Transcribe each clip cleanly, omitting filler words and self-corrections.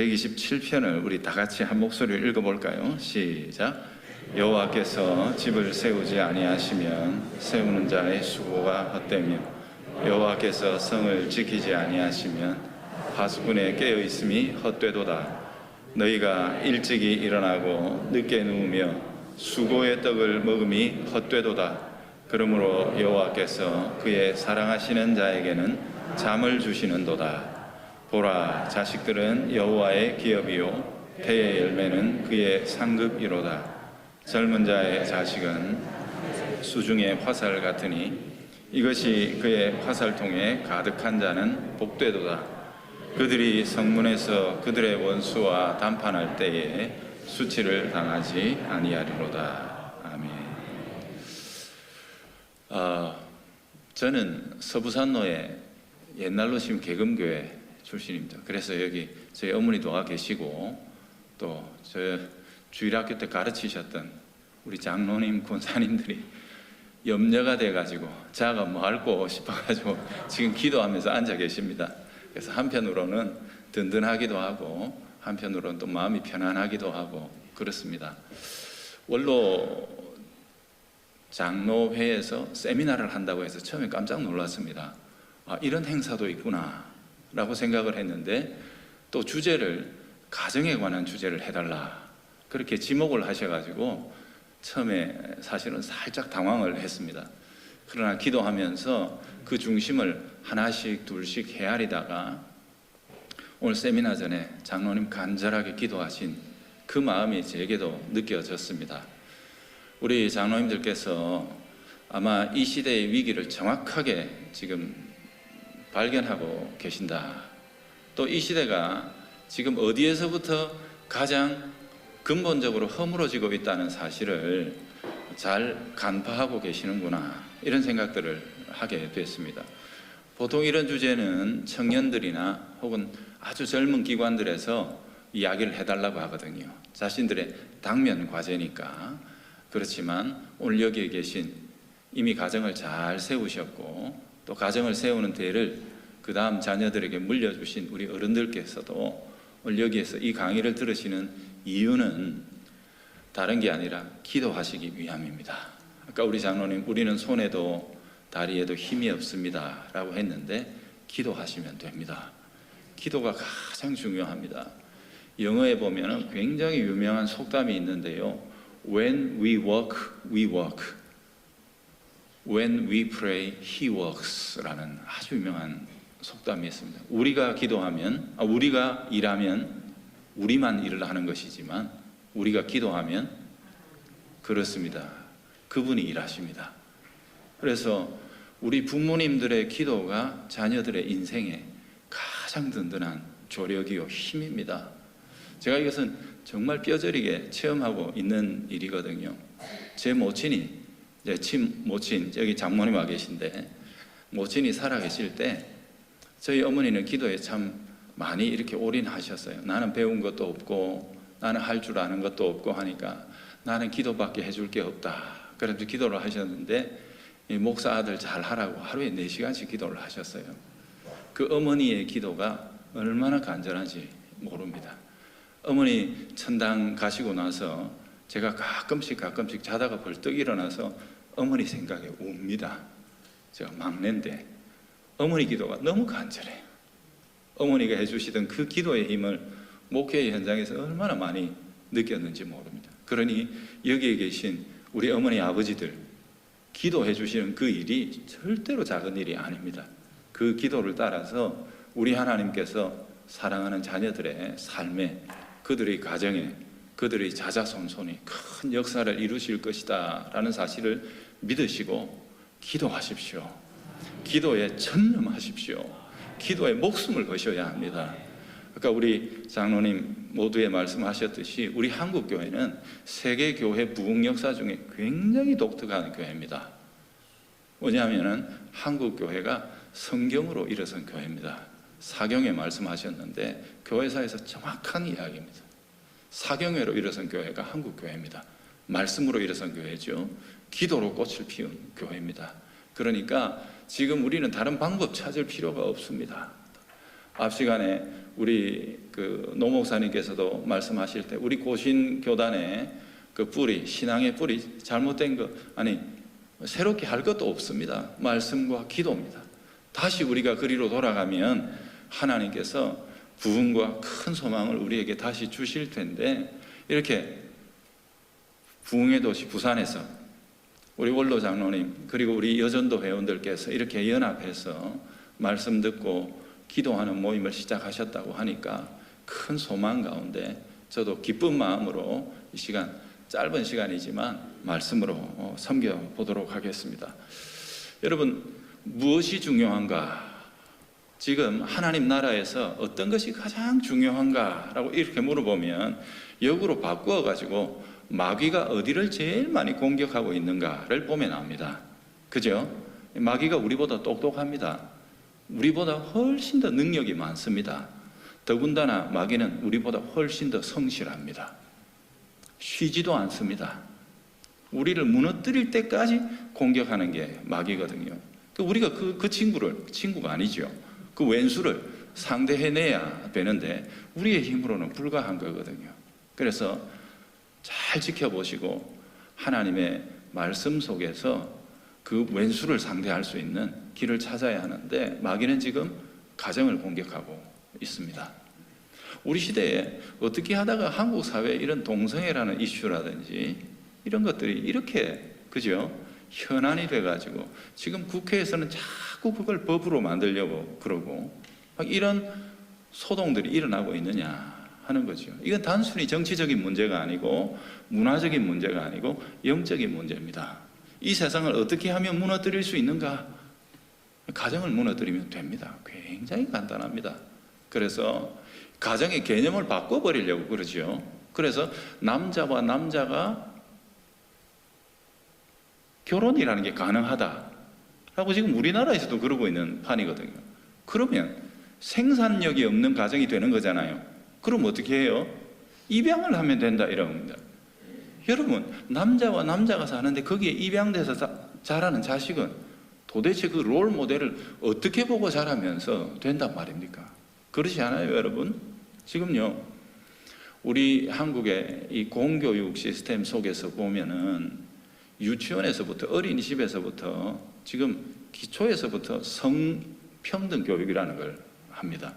127편을 우리 다 같이 한 목소리로 읽어볼까요? 시작. 여호와께서 집을 세우지 아니하시면 세우는 자의 수고가 헛되며 여호와께서 성을 지키지 아니하시면 파수꾼의 깨어있음이 헛되도다. 너희가 일찍이 일어나고 늦게 누우며 수고의 떡을 먹음이 헛되도다. 그러므로 여호와께서 그의 사랑하시는 자에게는 잠을 주시는도다. 보라, 자식들은 여호와의 기업이요 태의 열매는 그의 상급이로다. 젊은 자의 자식은 수중의 화살 같으니 이것이 그의 화살통에 가득한 자는 복되도다. 그들이 성문에서 그들의 원수와 담판할 때에 수치를 당하지 아니하리로다. 아멘. 저는 서부산로에 옛날로 지금 계금교회 출신입니다. 그래서 여기 저희 어머니도 와 계시고 또 저 주일학교 때 가르치셨던 우리 장로님, 권사님들이 염려가 돼가지고 자가 뭐 앓고 싶어가지고 지금 기도하면서 앉아 계십니다. 그래서 한편으로는 든든하기도 하고 한편으로는 또 마음이 편안하기도 하고 그렇습니다. 원로 장로회에서 세미나를 한다고 해서 처음에 깜짝 놀랐습니다. 이런 행사도 있구나 라고 생각을 했는데 또 주제를 가정에 관한 주제를 해달라 그렇게 지목을 하셔가지고 처음에 사실은 살짝 당황을 했습니다. 그러나 기도하면서 그 중심을 하나씩 둘씩 헤아리다가 오늘 세미나 전에 장로님 간절하게 기도하신 그 마음이 제게도 느껴졌습니다. 우리 장로님들께서 아마 이 시대의 위기를 정확하게 지금 발견하고 계신다. 또 이 시대가 지금 어디에서부터 가장 근본적으로 허물어지고 있다는 사실을 잘 간파하고 계시는구나 이런 생각들을 하게 됐습니다. 보통 이런 주제는 청년들이나 혹은 아주 젊은 기관들에서 이야기를 해달라고 하거든요. 자신들의 당면 과제니까. 그렇지만 오늘 여기에 계신 이미 가정을 잘 세우셨고 또 가정을 세우는 대를 그 다음 자녀들에게 물려주신 우리 어른들께서도 오늘 여기에서 이 강의를 들으시는 이유는 다른 게 아니라 기도하시기 위함입니다. 아까 우리 장로님 우리는 손에도 다리에도 힘이 없습니다 라고 했는데 기도하시면 됩니다. 기도가 가장 중요합니다. 영어에 보면 굉장히 유명한 속담이 있는데요. When we walk, we walk. When we pray, He works 라는 아주 유명한 속담이 있습니다. 우리가 기도하면, 우리가 일하면 우리만 일을 하는 것이지만 우리가 기도하면 그렇습니다. 그분이 일하십니다. 그래서 우리 부모님들의 기도가 자녀들의 인생에 가장 든든한 조력이요 힘입니다. 제가 이것은 정말 뼈저리게 체험하고 있는 일이거든요. 제 모친이 모친 여기 장모님 와 계신데 모친이 살아계실 때 저희 어머니는 기도에 참 많이 이렇게 올인하셨어요. 나는 배운 것도 없고 나는 할 줄 아는 것도 없고 하니까 나는 기도밖에 해줄 게 없다. 그래서 기도를 하셨는데 이 목사 아들 잘 하라고 하루에 4시간씩 기도를 하셨어요. 그 어머니의 기도가 얼마나 간절한지 모릅니다. 어머니 천당 가시고 나서 제가 가끔씩 자다가 벌떡 일어나서 어머니 생각에 웁니다. 제가 막내인데 어머니 기도가 너무 간절해요. 어머니가 해주시던 그 기도의 힘을 목회 현장에서 얼마나 많이 느꼈는지 모릅니다. 그러니 여기에 계신 우리 어머니 아버지들 기도해 주시는 그 일이 절대로 작은 일이 아닙니다. 그 기도를 따라서 우리 하나님께서 사랑하는 자녀들의 삶에 그들의 가정에 그들의 자자손손이 큰 역사를 이루실 것이다 라는 사실을 믿으시고 기도하십시오. 기도에 전념하십시오. 기도에 목숨을 거셔야 합니다. 아까 우리 장로님 모두의 말씀하셨듯이 우리 한국교회는 세계교회 부흥 역사 중에 굉장히 독특한 교회입니다. 뭐냐면은 한국교회가 성경으로 일어선 교회입니다. 사경에 말씀하셨는데 교회사에서 정확한 이야기입니다. 사경회로 일어선 교회가 한국교회입니다. 말씀으로 일어선 교회죠. 기도로 꽃을 피운 교회입니다. 그러니까 지금 우리는 다른 방법 찾을 필요가 없습니다. 앞 시간에 우리 그 노 목사님께서도 말씀하실 때 우리 고신 교단의 그 뿌리, 신앙의 뿌리, 잘못된 거 아니 새롭게 할 것도 없습니다. 말씀과 기도입니다. 다시 우리가 그리로 돌아가면 하나님께서 부흥과 큰 소망을 우리에게 다시 주실 텐데, 이렇게 부흥의 도시 부산에서 우리 원로 장로님 그리고 우리 여전도 회원들께서 이렇게 연합해서 말씀 듣고 기도하는 모임을 시작하셨다고 하니까 큰 소망 가운데 저도 기쁜 마음으로 이 시간, 짧은 시간이지만 말씀으로 섬겨보도록 하겠습니다. 여러분, 무엇이 중요한가? 지금 하나님 나라에서 어떤 것이 가장 중요한가라고 이렇게 물어보면 역으로 바꾸어가지고 마귀가 어디를 제일 많이 공격하고 있는가를 보면 압니다. 그죠? 마귀가 우리보다 똑똑합니다. 우리보다 훨씬 더 능력이 많습니다. 더군다나 마귀는 우리보다 훨씬 더 성실합니다. 쉬지도 않습니다. 우리를 무너뜨릴 때까지 공격하는 게 마귀거든요. 우리가 그 친구가 아니죠. 그 왼수를 상대해내야 되는데 우리의 힘으로는 불가한 거거든요. 그래서 잘 지켜보시고 하나님의 말씀 속에서 그 왼수를 상대할 수 있는 길을 찾아야 하는데, 마귀는 지금 가정을 공격하고 있습니다. 우리 시대에 어떻게 하다가 한국 사회에 이런 동성애라는 이슈라든지 이런 것들이 이렇게, 그죠? 현안이 돼가지고 지금 국회에서는 자꾸 그걸 법으로 만들려고 그러고 막 이런 소동들이 일어나고 있느냐 하는 거죠. 이건 단순히 정치적인 문제가 아니고 문화적인 문제가 아니고 영적인 문제입니다. 이 세상을 어떻게 하면 무너뜨릴 수 있는가? 가정을 무너뜨리면 됩니다. 굉장히 간단합니다. 그래서 가정의 개념을 바꿔버리려고 그러죠. 그래서 남자와 남자가 결혼이라는 게 가능하다라고 지금 우리나라에서도 그러고 있는 판이거든요. 그러면 생산력이 없는 가정이 되는 거잖아요. 그럼 어떻게 해요? 입양을 하면 된다 이런 겁니다. 여러분, 남자와 남자가 사는데 거기에 입양돼서 자라는 자식은 도대체 그 롤 모델을 어떻게 보고 자라면서 된단 말입니까? 그렇지 않아요, 여러분? 지금요, 우리 한국의 이 공교육 시스템 속에서 보면은 유치원에서부터 어린이집에서부터 지금 기초에서부터 성평등 교육이라는 걸 합니다.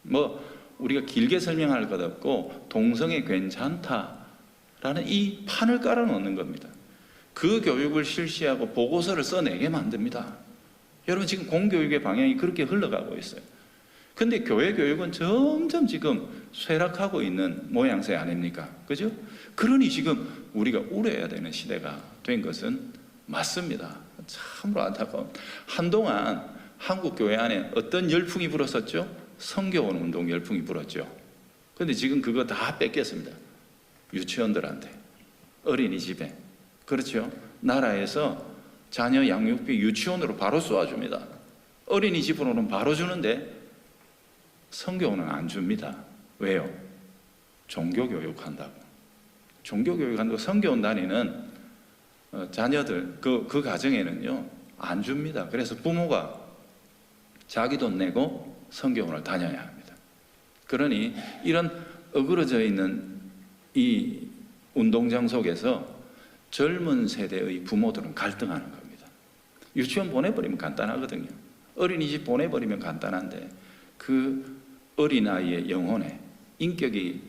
뭐 우리가 길게 설명할 것 없고 동성애 괜찮다라는 이 판을 깔아놓는 겁니다. 그 교육을 실시하고 보고서를 써내게 만듭니다. 여러분, 지금 공교육의 방향이 그렇게 흘러가고 있어요. 근데 교회 교육은 점점 지금 쇠락하고 있는 모양새 아닙니까? 그죠? 그러니 지금 우리가 울어야 되는 시대가 된 것은 맞습니다. 참으로 안타까운. 한동안 한국 교회 안에 어떤 열풍이 불었었죠? 성교원 운동 열풍이 불었죠. 근데 지금 그거 다 뺏겼습니다. 유치원들한테, 어린이집에. 그렇죠? 나라에서 자녀 양육비 유치원으로 바로 쏘아줍니다. 어린이집으로는 바로 주는데 성교원은 안 줍니다. 왜요? 종교교육한다고. 종교교육한다고 성교원 다니는 자녀들, 그 가정에는요, 안 줍니다. 그래서 부모가 자기 돈 내고 성교원을 다녀야 합니다. 그러니 이런 어그러져 있는 이 운동장 속에서 젊은 세대의 부모들은 갈등하는 겁니다. 유치원 보내버리면 간단하거든요. 어린이집 보내버리면 간단한데 그 어린아이의 영혼에 인격이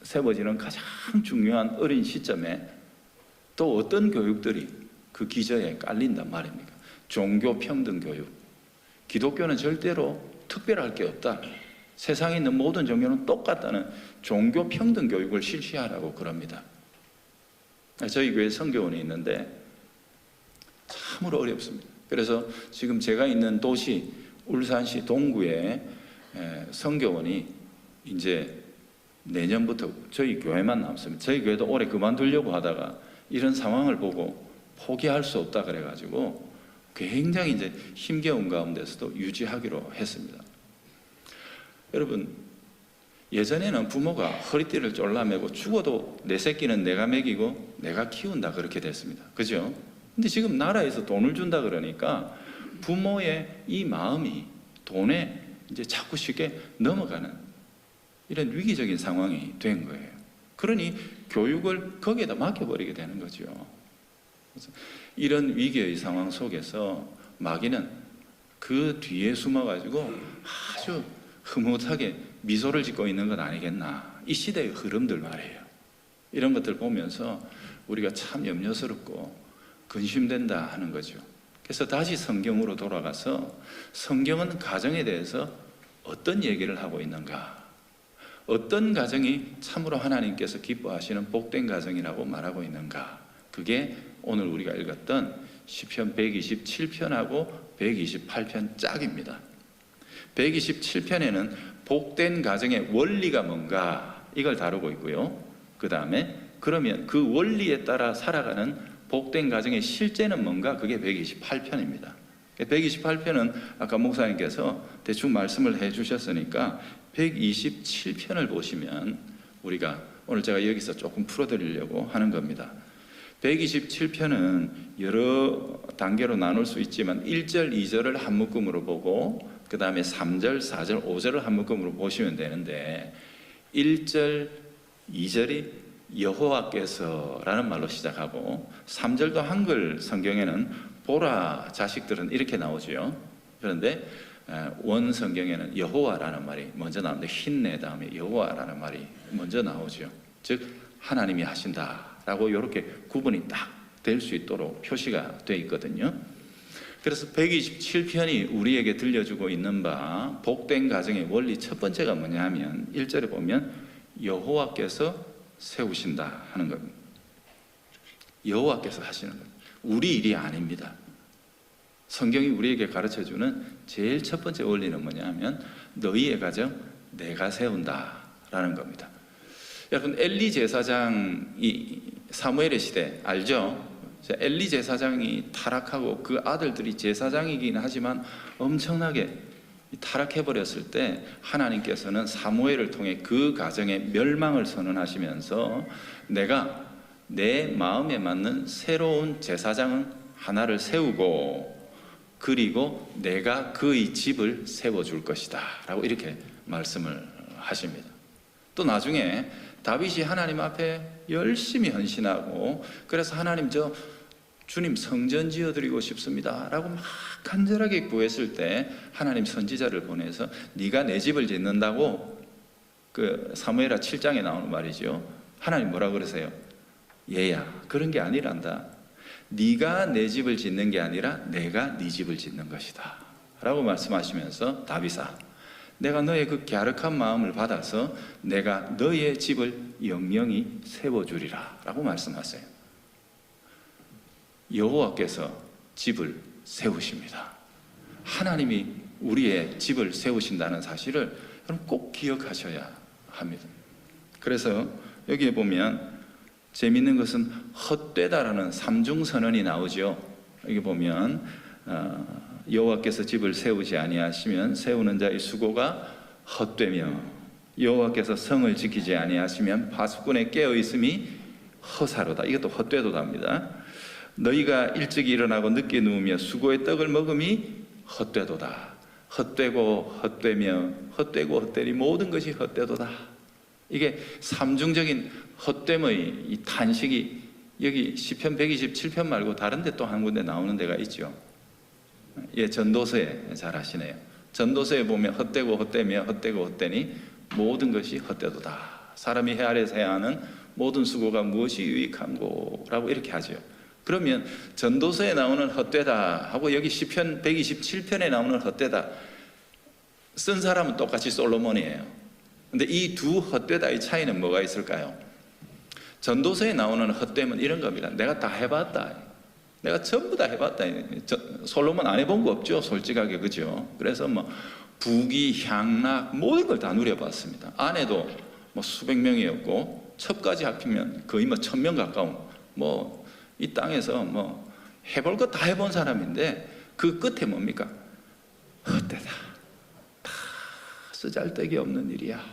세워지는 가장 중요한 어린 시점에 또 어떤 교육들이 그 기저에 깔린단 말입니까? 종교평등 교육. 기독교는 절대로 특별할 게 없다. 세상에 있는 모든 종교는 똑같다는 종교평등 교육을 실시하라고 그럽니다. 저희 교회 성교원이 있는데 참으로 어렵습니다. 그래서 지금 제가 있는 도시 울산시 동구에 성교원이 이제 내년부터 저희 교회만 남습니다. 저희 교회도 올해 그만두려고 하다가 이런 상황을 보고 포기할 수 없다 그래가지고 굉장히 이제 힘겨운 가운데서도 유지하기로 했습니다. 여러분, 예전에는 부모가 허리띠를 졸라매고 죽어도 내 새끼는 내가 먹이고 내가 키운다 그렇게 됐습니다. 그죠? 근데 지금 나라에서 돈을 준다 그러니까 부모의 이 마음이 돈에 이제 자꾸 쉽게 넘어가는 이런 위기적인 상황이 된 거예요. 그러니 교육을 거기에다 맡겨버리게 되는 거죠. 그래서 이런 위기의 상황 속에서 마귀는 그 뒤에 숨어가지고 아주 흐뭇하게 미소를 짓고 있는 건 아니겠나. 이 시대의 흐름들 말이에요. 이런 것들 보면서 우리가 참 염려스럽고 근심된다 하는 거죠. 그래서 다시 성경으로 돌아가서 성경은 가정에 대해서 어떤 얘기를 하고 있는가, 어떤 가정이 참으로 하나님께서 기뻐하시는 복된 가정이라고 말하고 있는가, 그게 오늘 우리가 읽었던 시편 127편하고 128편 짝입니다. 127편에는 복된 가정의 원리가 뭔가 이걸 다루고 있고요. 그 다음에 그러면 그 원리에 따라 살아가는 복된 가정의 실제는 뭔가, 그게 128편입니다. 128편은 아까 목사님께서 대충 말씀을 해주셨으니까 127편을 보시면 우리가 오늘 제가 여기서 조금 풀어드리려고 하는 겁니다. 127편은 여러 단계로 나눌 수 있지만 1절, 2절을 한 묶음으로 보고 그 다음에 3절, 4절, 5절을 한 묶음으로 보시면 되는데 1절, 2절이 여호와께서라는 말로 시작하고 3절도 한글 성경에는 보라 자식들은 이렇게 나오죠. 그런데 원 성경에는 여호와라는 말이 먼저 나오는데 힘내 다음에 여호와라는 말이 먼저 나오죠. 즉 하나님이 하신다라고 이렇게 구분이 딱 될 수 있도록 표시가 되어 있거든요. 그래서 127편이 우리에게 들려주고 있는 바 복된 가정의 원리 첫 번째가 뭐냐 하면 1절에 보면 여호와께서 세우신다 하는 겁니다. 여호와께서 하시는 겁니다. 우리 일이 아닙니다. 성경이 우리에게 가르쳐주는 제일 첫 번째 원리는 뭐냐 하면 너희의 가정 내가 세운다 라는 겁니다. 여러분 엘리 제사장이 사무엘의 시대 알죠? 엘리 제사장이 타락하고 그 아들들이 제사장이긴 하지만 엄청나게 타락해버렸을 때 하나님께서는 사무엘을 통해 그 가정의 멸망을 선언하시면서 내가 내 마음에 맞는 새로운 제사장은 하나를 세우고 그리고 내가 그의 집을 세워줄 것이다 라고 이렇게 말씀을 하십니다. 또 나중에 다윗이 하나님 앞에 열심히 헌신하고 그래서 하나님 주님 성전 지어드리고 싶습니다 라고 막 간절하게 구했을 때 하나님 선지자를 보내서 네가 내 집을 짓는다고 그 사무엘하 7장에 나오는 말이죠. 하나님 뭐라 그러세요? 얘야 그런 게 아니란다. 네가 내 집을 짓는 게 아니라 내가 네 집을 짓는 것이다 라고 말씀하시면서 다윗아 내가 너의 그 갸륵한 마음을 받아서 내가 너의 집을 영영히 세워주리라 라고 말씀하세요. 여호와께서 집을 세우십니다. 하나님이 우리의 집을 세우신다는 사실을 여러분 꼭 기억하셔야 합니다. 그래서 여기에 보면 재미있는 것은 헛되다라는 삼중선언이 나오죠. 여기 보면 여호와께서 집을 세우지 아니하시면 세우는 자의 수고가 헛되며 여호와께서 성을 지키지 아니하시면 파수꾼의 깨어있음이 허사로다. 이것도 헛되도답니다. 너희가 일찍 일어나고 늦게 누우며 수고의 떡을 먹음이 헛되도다. 헛되고 헛되며 헛되고 헛되니 모든 것이 헛되도다. 이게 삼중적인 헛됨의 이 탄식이 여기 시편 127편 말고 다른 데 또 한 군데 나오는 데가 있죠. 예, 전도서에 잘 아시네요. 전도서에 보면 헛되고 헛되며 헛되고 헛되니 모든 것이 헛되도다. 사람이 해 아래서 해야 하는 모든 수고가 무엇이 유익한고 라고 이렇게 하죠. 그러면 전도서에 나오는 헛되다 하고 여기 시편 127편에 나오는 헛되다 쓴 사람은 똑같이 솔로몬이에요. 근데 이 두 헛되다의 차이는 뭐가 있을까요? 전도서에 나오는 헛됨은 이런 겁니다. 내가 다 해봤다. 내가 전부 다 해봤다. 솔로몬 안 해본 거 없죠, 솔직하게. 그죠? 그래서 뭐 부귀, 향락 모든 걸 다 누려봤습니다. 아내도 뭐 수백 명이었고 첩까지 합치면 거의 뭐 1000명 가까운 뭐 이 땅에서 뭐 해볼 거 다 해본 사람인데 그 끝에 뭡니까? 헛되다. 다 쓰잘데기 없는 일이야.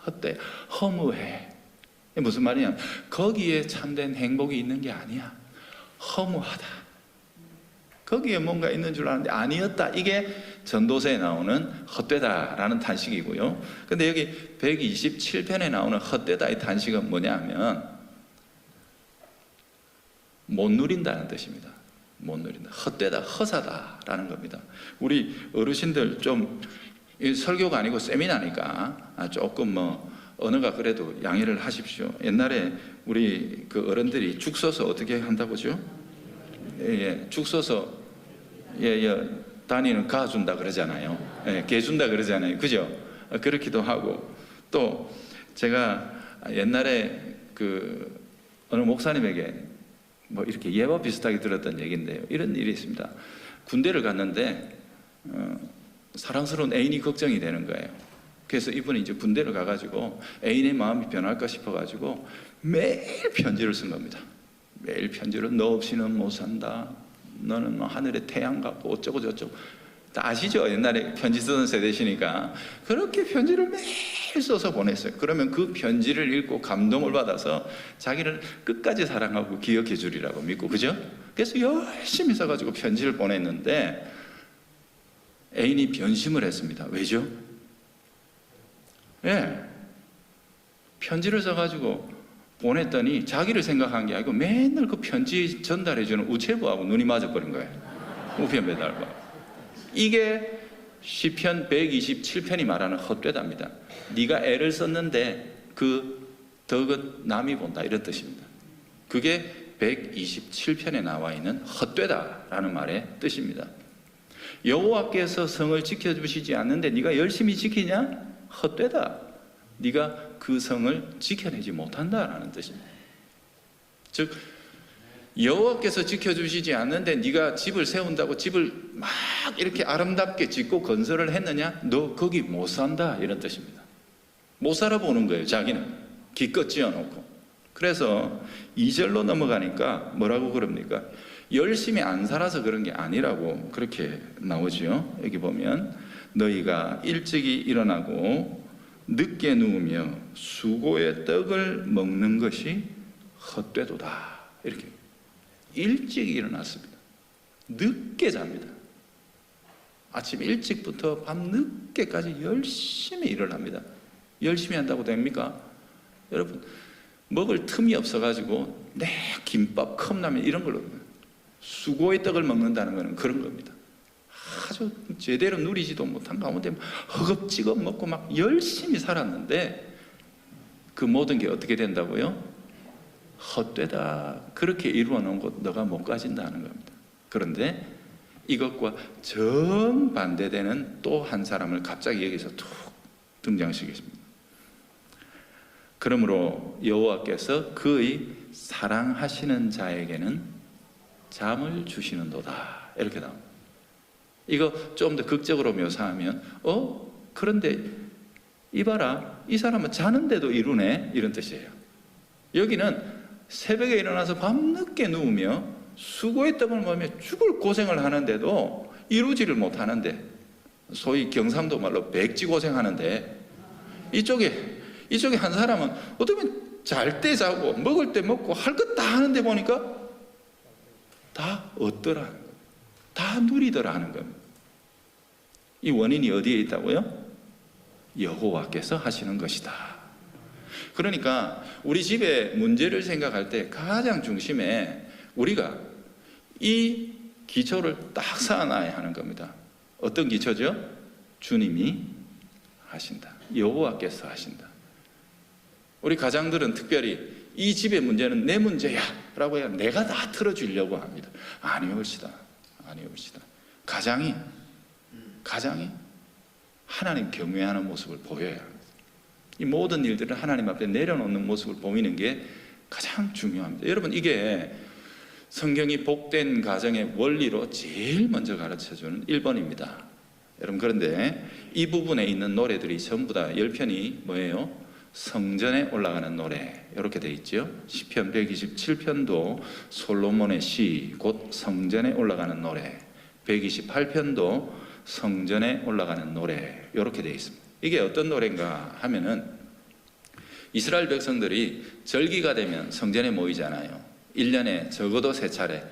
헛돼. 허무해. 무슨 말이냐? 거기에 참된 행복이 있는 게 아니야. 허무하다. 거기에 뭔가 있는 줄 알았는데 아니었다. 이게 전도서에 나오는 헛되다라는 탄식이고요. 근데 여기 127편에 나오는 헛되다의 탄식은 뭐냐면 못 누린다는 뜻입니다. 못 누린다. 헛되다, 허사다라는 겁니다. 우리 어르신들 좀 설교가 아니고 세미나니까 조금 언어가 그래도 양해를 하십시오. 옛날에 우리 그 어른들이 죽 써서 어떻게 한다고죠? 죽 써서 단위는 가준다 그러잖아요. 개준다 그러잖아요. 그죠? 그렇기도 하고 또 제가 옛날에 그 어느 목사님에게 이렇게 예와 비슷하게 들었던 얘기인데요. 이런 일이 있습니다. 군대를 갔는데 사랑스러운 애인이 걱정이 되는 거예요. 그래서 이분이 이제 군대를 가가지고 애인의 마음이 변할까 싶어가지고 매일 편지를 쓴 겁니다. 매일 편지로 너 없이는 못 산다. 너는 하늘의 태양 같고 어쩌고 저쩌고. 다 아시죠? 옛날에 편지 쓰던 세대시니까. 그렇게 편지를 매일 써서 보냈어요. 그러면 그 편지를 읽고 감동을 받아서 자기를 끝까지 사랑하고 기억해 주리라고 믿고, 그죠? 그래서 열심히 써가지고 편지를 보냈는데 애인이 변심을 했습니다. 왜죠? 편지를 써가지고 보냈더니 자기를 생각한 게 아니고 맨날 그 편지 전달해주는 우체부하고 눈이 맞아버린 거예요. 우편 배달과. 이게 시편 127편이 말하는 헛되답니다. 네가 애를 썼는데 그 덕은 남이 본다, 이런 뜻입니다. 그게 127편에 나와 있는 헛되다라는 말의 뜻입니다. 여호와께서 성을 지켜주시지 않는데 네가 열심히 지키냐? 헛되다. 네가 그 성을 지켜내지 못한다라는 뜻입니다. 즉 여호와께서 지켜주시지 않는데 네가 집을 세운다고 집을 막 이렇게 아름답게 짓고 건설을 했느냐? 너 거기 못 산다, 이런 뜻입니다. 못 살아보는 거예요. 자기는 기껏 지어놓고. 그래서 2절로 넘어가니까 뭐라고 그럽니까? 열심히 안 살아서 그런 게 아니라고 그렇게 나오죠. 여기 보면 너희가 일찍이 일어나고 늦게 누우며 수고의 떡을 먹는 것이 헛되도다. 이렇게 일찍 일어났습니다. 늦게 잡니다. 아침 일찍부터 밤 늦게까지 열심히 일을 합니다. 열심히 한다고 됩니까? 여러분, 먹을 틈이 없어가지고 김밥, 컵라면 이런 걸로 수고의 떡을 먹는다는 것은 그런 겁니다. 아주 제대로 누리지도 못한 가운데 허겁지겁 먹고 막 열심히 살았는데 그 모든 게 어떻게 된다고요? 헛되다. 그렇게 이루어 놓은 곳 너가 못 가진다는 겁니다. 그런데 이것과 정반대되는 또 한 사람을 갑자기 여기서 툭 등장시키십니다. 그러므로 여호와께서 그의 사랑하시는 자에게는 잠을 주시는도다. 이렇게 나옵니다. 이거 좀 더 극적으로 묘사하면 그런데 이봐라, 이 사람은 자는데도 이루네, 이런 뜻이에요. 여기는 새벽에 일어나서 밤늦게 누우며 수고의 떡을 먹으며 죽을 고생을 하는데도 이루지를 못하는데, 소위 경상도 말로 백지고생하는데, 이쪽에 한 사람은 어쩌면 잘 때 자고 먹을 때 먹고 할 것 다 하는데 보니까 다 얻더라, 다 누리더라 하는 겁니다. 이 원인이 어디에 있다고요? 여호와께서 하시는 것이다. 그러니까 우리 집의 문제를 생각할 때 가장 중심에 우리가 이 기초를 딱 쌓아놔야 하는 겁니다. 어떤 기초죠? 주님이 하신다. 여호와께서 하신다. 우리 가장들은 특별히 이 집의 문제는 내 문제야 라고 해야 내가 다 틀어주려고 합니다. 아니옵시다. 가장이 하나님 경외하는 모습을 보여야 합니다. 이 모든 일들을 하나님 앞에 내려놓는 모습을 보이는 게 가장 중요합니다. 여러분, 이게 성경이 복된 가정의 원리로 제일 먼저 가르쳐주는 1번입니다. 여러분, 그런데 이 부분에 있는 노래들이 전부 다 10편이 뭐예요? 성전에 올라가는 노래, 이렇게 되어 있죠. 시편 127편도 솔로몬의 시, 곧 성전에 올라가는 노래, 128편도 성전에 올라가는 노래, 이렇게 되어 있습니다. 이게 어떤 노래인가 하면은 이스라엘 백성들이 절기가 되면 성전에 모이잖아요. 1년에 적어도 3차례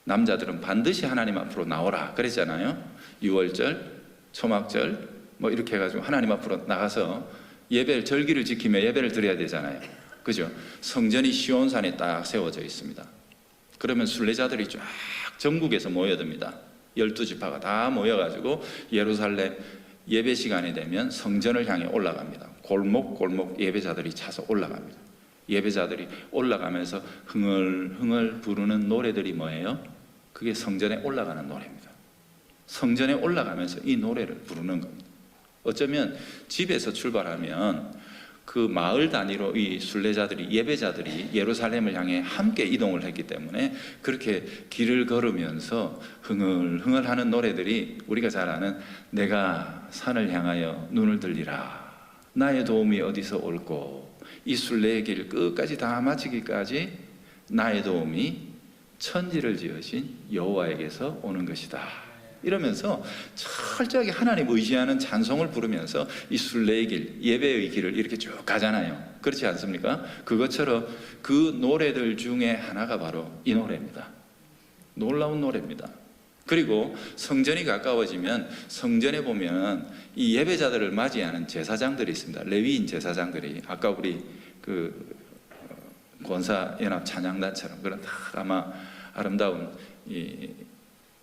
남자들은 반드시 하나님 앞으로 나오라 그랬잖아요. 유월절, 초막절 뭐 이렇게 해가지고 하나님 앞으로 나가서 예배를, 절기를 지키며 예배를 드려야 되잖아요. 그죠? 성전이 시온산에 딱 세워져 있습니다. 그러면 순례자들이 쫙 전국에서 모여듭니다. 12지파가 다 모여가지고 예루살렘 예배 시간이 되면 성전을 향해 올라갑니다. 골목골목 예배자들이 차서 올라갑니다. 예배자들이 올라가면서 흥얼흥얼 부르는 노래들이 뭐예요? 그게 성전에 올라가는 노래입니다. 성전에 올라가면서 이 노래를 부르는 겁니다. 어쩌면 집에서 출발하면 그 마을 단위로 이 순례자들이, 예배자들이 예루살렘을 향해 함께 이동을 했기 때문에 그렇게 길을 걸으면서 흥얼흥얼 하는 노래들이 우리가 잘 아는 내가 산을 향하여 눈을 들리라, 나의 도움이 어디서 올꼬, 이 순례의 길 끝까지 다 마치기까지 나의 도움이 천지를 지으신 여호와에게서 오는 것이다, 이러면서 철저하게 하나님 의지하는 찬송을 부르면서 이 순례의 길, 예배의 길을 이렇게 쭉 가잖아요. 그렇지 않습니까? 그것처럼 그 노래들 중에 하나가 바로 이 노래입니다. 놀라운 노래입니다. 그리고 성전이 가까워지면 성전에 보면 이 예배자들을 맞이하는 제사장들이 있습니다. 레위인 제사장들이, 아까 우리 그 권사연합 찬양단처럼 그런 아마 아름다운 이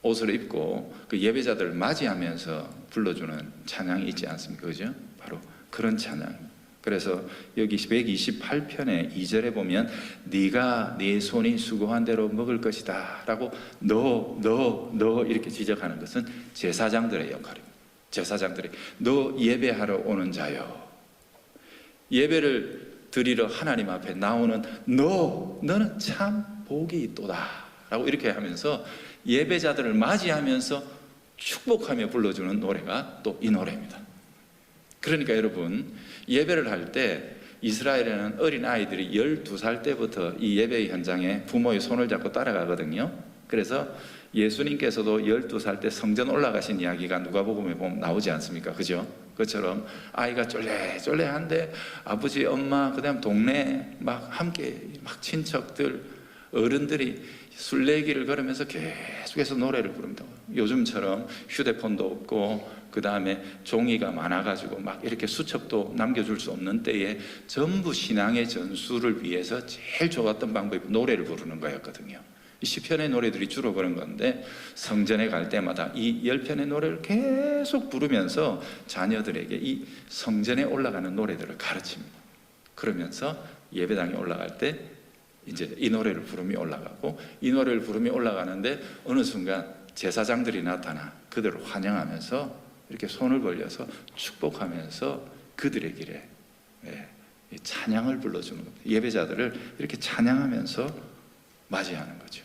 옷을 입고 그 예배자들을 맞이하면서 불러주는 찬양이 있지 않습니까? 그죠? 바로 그런 찬양입니다. 그래서 여기 128편의 2절에 보면 네가 네 손이 수고한 대로 먹을 것이다 라고 너 이렇게 지적하는 것은 제사장들의 역할입니다. 제사장들이 너 예배하러 오는 자요, 예배를 드리러 하나님 앞에 나오는 너는 참 복이 있도다 라고 이렇게 하면서 예배자들을 맞이하면서 축복하며 불러주는 노래가 또 이 노래입니다. 그러니까 여러분, 예배를 할 때 이스라엘에는 어린 아이들이 12살 때부터 이 예배 현장에 부모의 손을 잡고 따라가거든요. 그래서 예수님께서도 12살 때 성전 올라가신 이야기가 누가복음에 보면 나오지 않습니까? 그죠? 그처럼 아이가 쫄래쫄래한데 아버지, 엄마, 그다음 동네 막 함께 막 친척들, 어른들이 순례길을 걸으면서 계속해서 노래를 부릅니다. 요즘처럼 휴대폰도 없고 그 다음에 종이가 많아가지고 막 이렇게 수첩도 남겨줄 수 없는 때에 전부 신앙의 전수를 위해서 제일 좋았던 방법이 노래를 부르는 거였거든요. 이 시편의 노래들이 주로 그런 건데 성전에 갈 때마다 이 10편의 노래를 계속 부르면서 자녀들에게 이 성전에 올라가는 노래들을 가르칩니다. 그러면서 예배당에 올라갈 때 이제 이 노래를 부르며 올라가고, 이 노래를 부르며 올라가는데 어느 순간 제사장들이 나타나 그들을 환영하면서 이렇게 손을 벌려서 축복하면서 그들의 길에 찬양을 불러주는 겁니다. 예배자들을 이렇게 찬양하면서 맞이하는 거죠.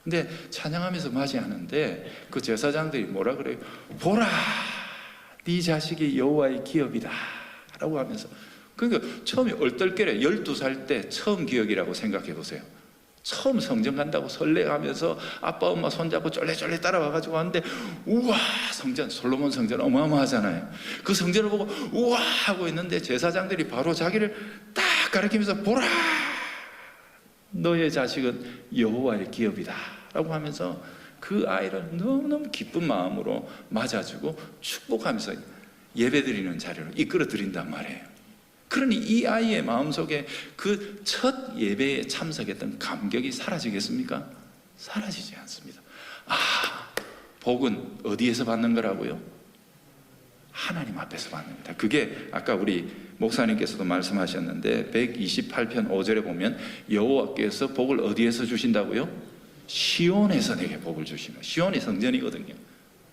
근데 찬양하면서 맞이하는데 그 제사장들이 뭐라 그래요? 보라, 네 자식이 여호와의 기업이다 라고 하면서, 그러니까 처음에 얼떨결에 12살 때 처음 기억이라고 생각해 보세요. 처음 성전 간다고 설레가면서 아빠 엄마 손잡고 쫄래쫄래 따라와가지고 하는데 우와, 성전, 솔로몬 성전 어마어마하잖아요. 그 성전을 보고 우와 하고 있는데 제사장들이 바로 자기를 딱 가리키면서 보라, 너의 자식은 여호와의 기업이다 라고 하면서 그 아이를 너무너무 기쁜 마음으로 맞아주고 축복하면서 예배드리는 자리로 이끌어 드린단 말이에요. 그러니 이 아이의 마음속에 그 첫 예배에 참석했던 감격이 사라지겠습니까? 사라지지 않습니다. 복은 어디에서 받는 거라고요? 하나님 앞에서 받는 거다. 그게 아까 우리 목사님께서도 말씀하셨는데 128편 5절에 보면 여호와께서 복을 어디에서 주신다고요? 시온에서 내게 복을 주시는, 시온이 성전이거든요.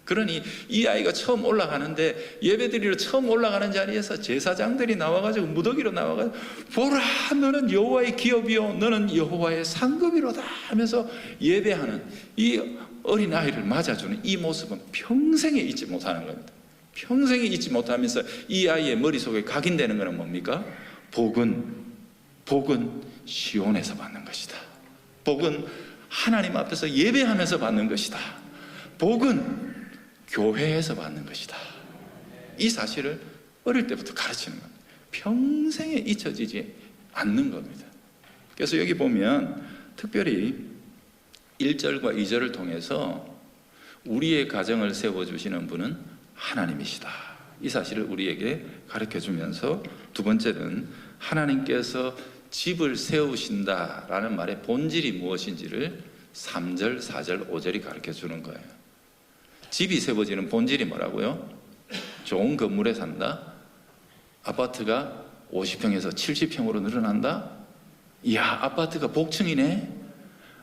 그러니 이 아이가 처음 올라가는데 예배드리러 처음 올라가는 자리에서 제사장들이 나와가지고 무더기로 나와가지고 보라, 너는 여호와의 기업이요 너는 여호와의 상급이로다 하면서 예배하는 이 어린아이를 맞아주는 이 모습은 평생에 잊지 못하는 겁니다. 평생에 잊지 못하면서 이 아이의 머릿속에 각인되는 것은 뭡니까? 복은 시온에서 받는 것이다. 복은 하나님 앞에서 예배하면서 받는 것이다. 복은 교회에서 받는 것이다. 이 사실을 어릴 때부터 가르치는 겁니다. 평생에 잊혀지지 않는 겁니다. 그래서 여기 보면 특별히 1절과 2절을 통해서 우리의 가정을 세워주시는 분은 하나님이시다. 이 사실을 우리에게 가르쳐주면서 두 번째는 하나님께서 집을 세우신다라는 말의 본질이 무엇인지를 3절, 4절, 5절이 가르쳐주는 거예요. 집이 세워지는 본질이 뭐라고요? 좋은 건물에 산다? 아파트가 50평에서 70평으로 늘어난다? 이야, 아파트가 복층이네?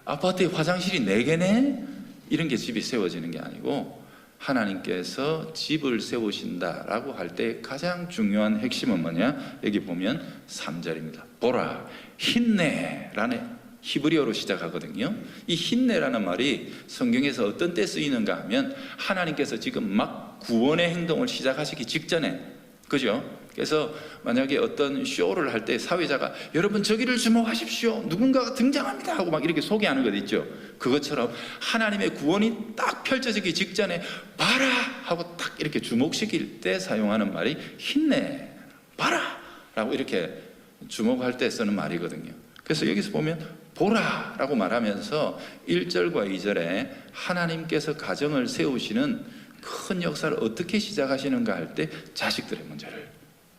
아파트에 화장실이 4개네? 이런 게 집이 세워지는 게 아니고 하나님께서 집을 세우신다라고 할 때 가장 중요한 핵심은 뭐냐? 여기 보면 3절입니다. 보라, 힘내라는 히브리어로 시작하거든요. 이 힘내라는 말이 성경에서 어떤 때 쓰이는가 하면 하나님께서 지금 막 구원의 행동을 시작하시기 직전에, 그죠? 그래서 만약에 어떤 쇼를 할 때 사회자가 여러분 저기를 주목하십시오, 누군가가 등장합니다 하고 막 이렇게 소개하는 것 있죠. 그것처럼 하나님의 구원이 딱 펼쳐지기 직전에 봐라 하고 딱 이렇게 주목시킬 때 사용하는 말이 힘내, 봐라 라고 이렇게 주목할 때 쓰는 말이거든요. 그래서 여기서 보면 보라 라고 말하면서 1절과 2절에 하나님께서 가정을 세우시는 큰 역사를 어떻게 시작하시는가 할 때 자식들의 문제를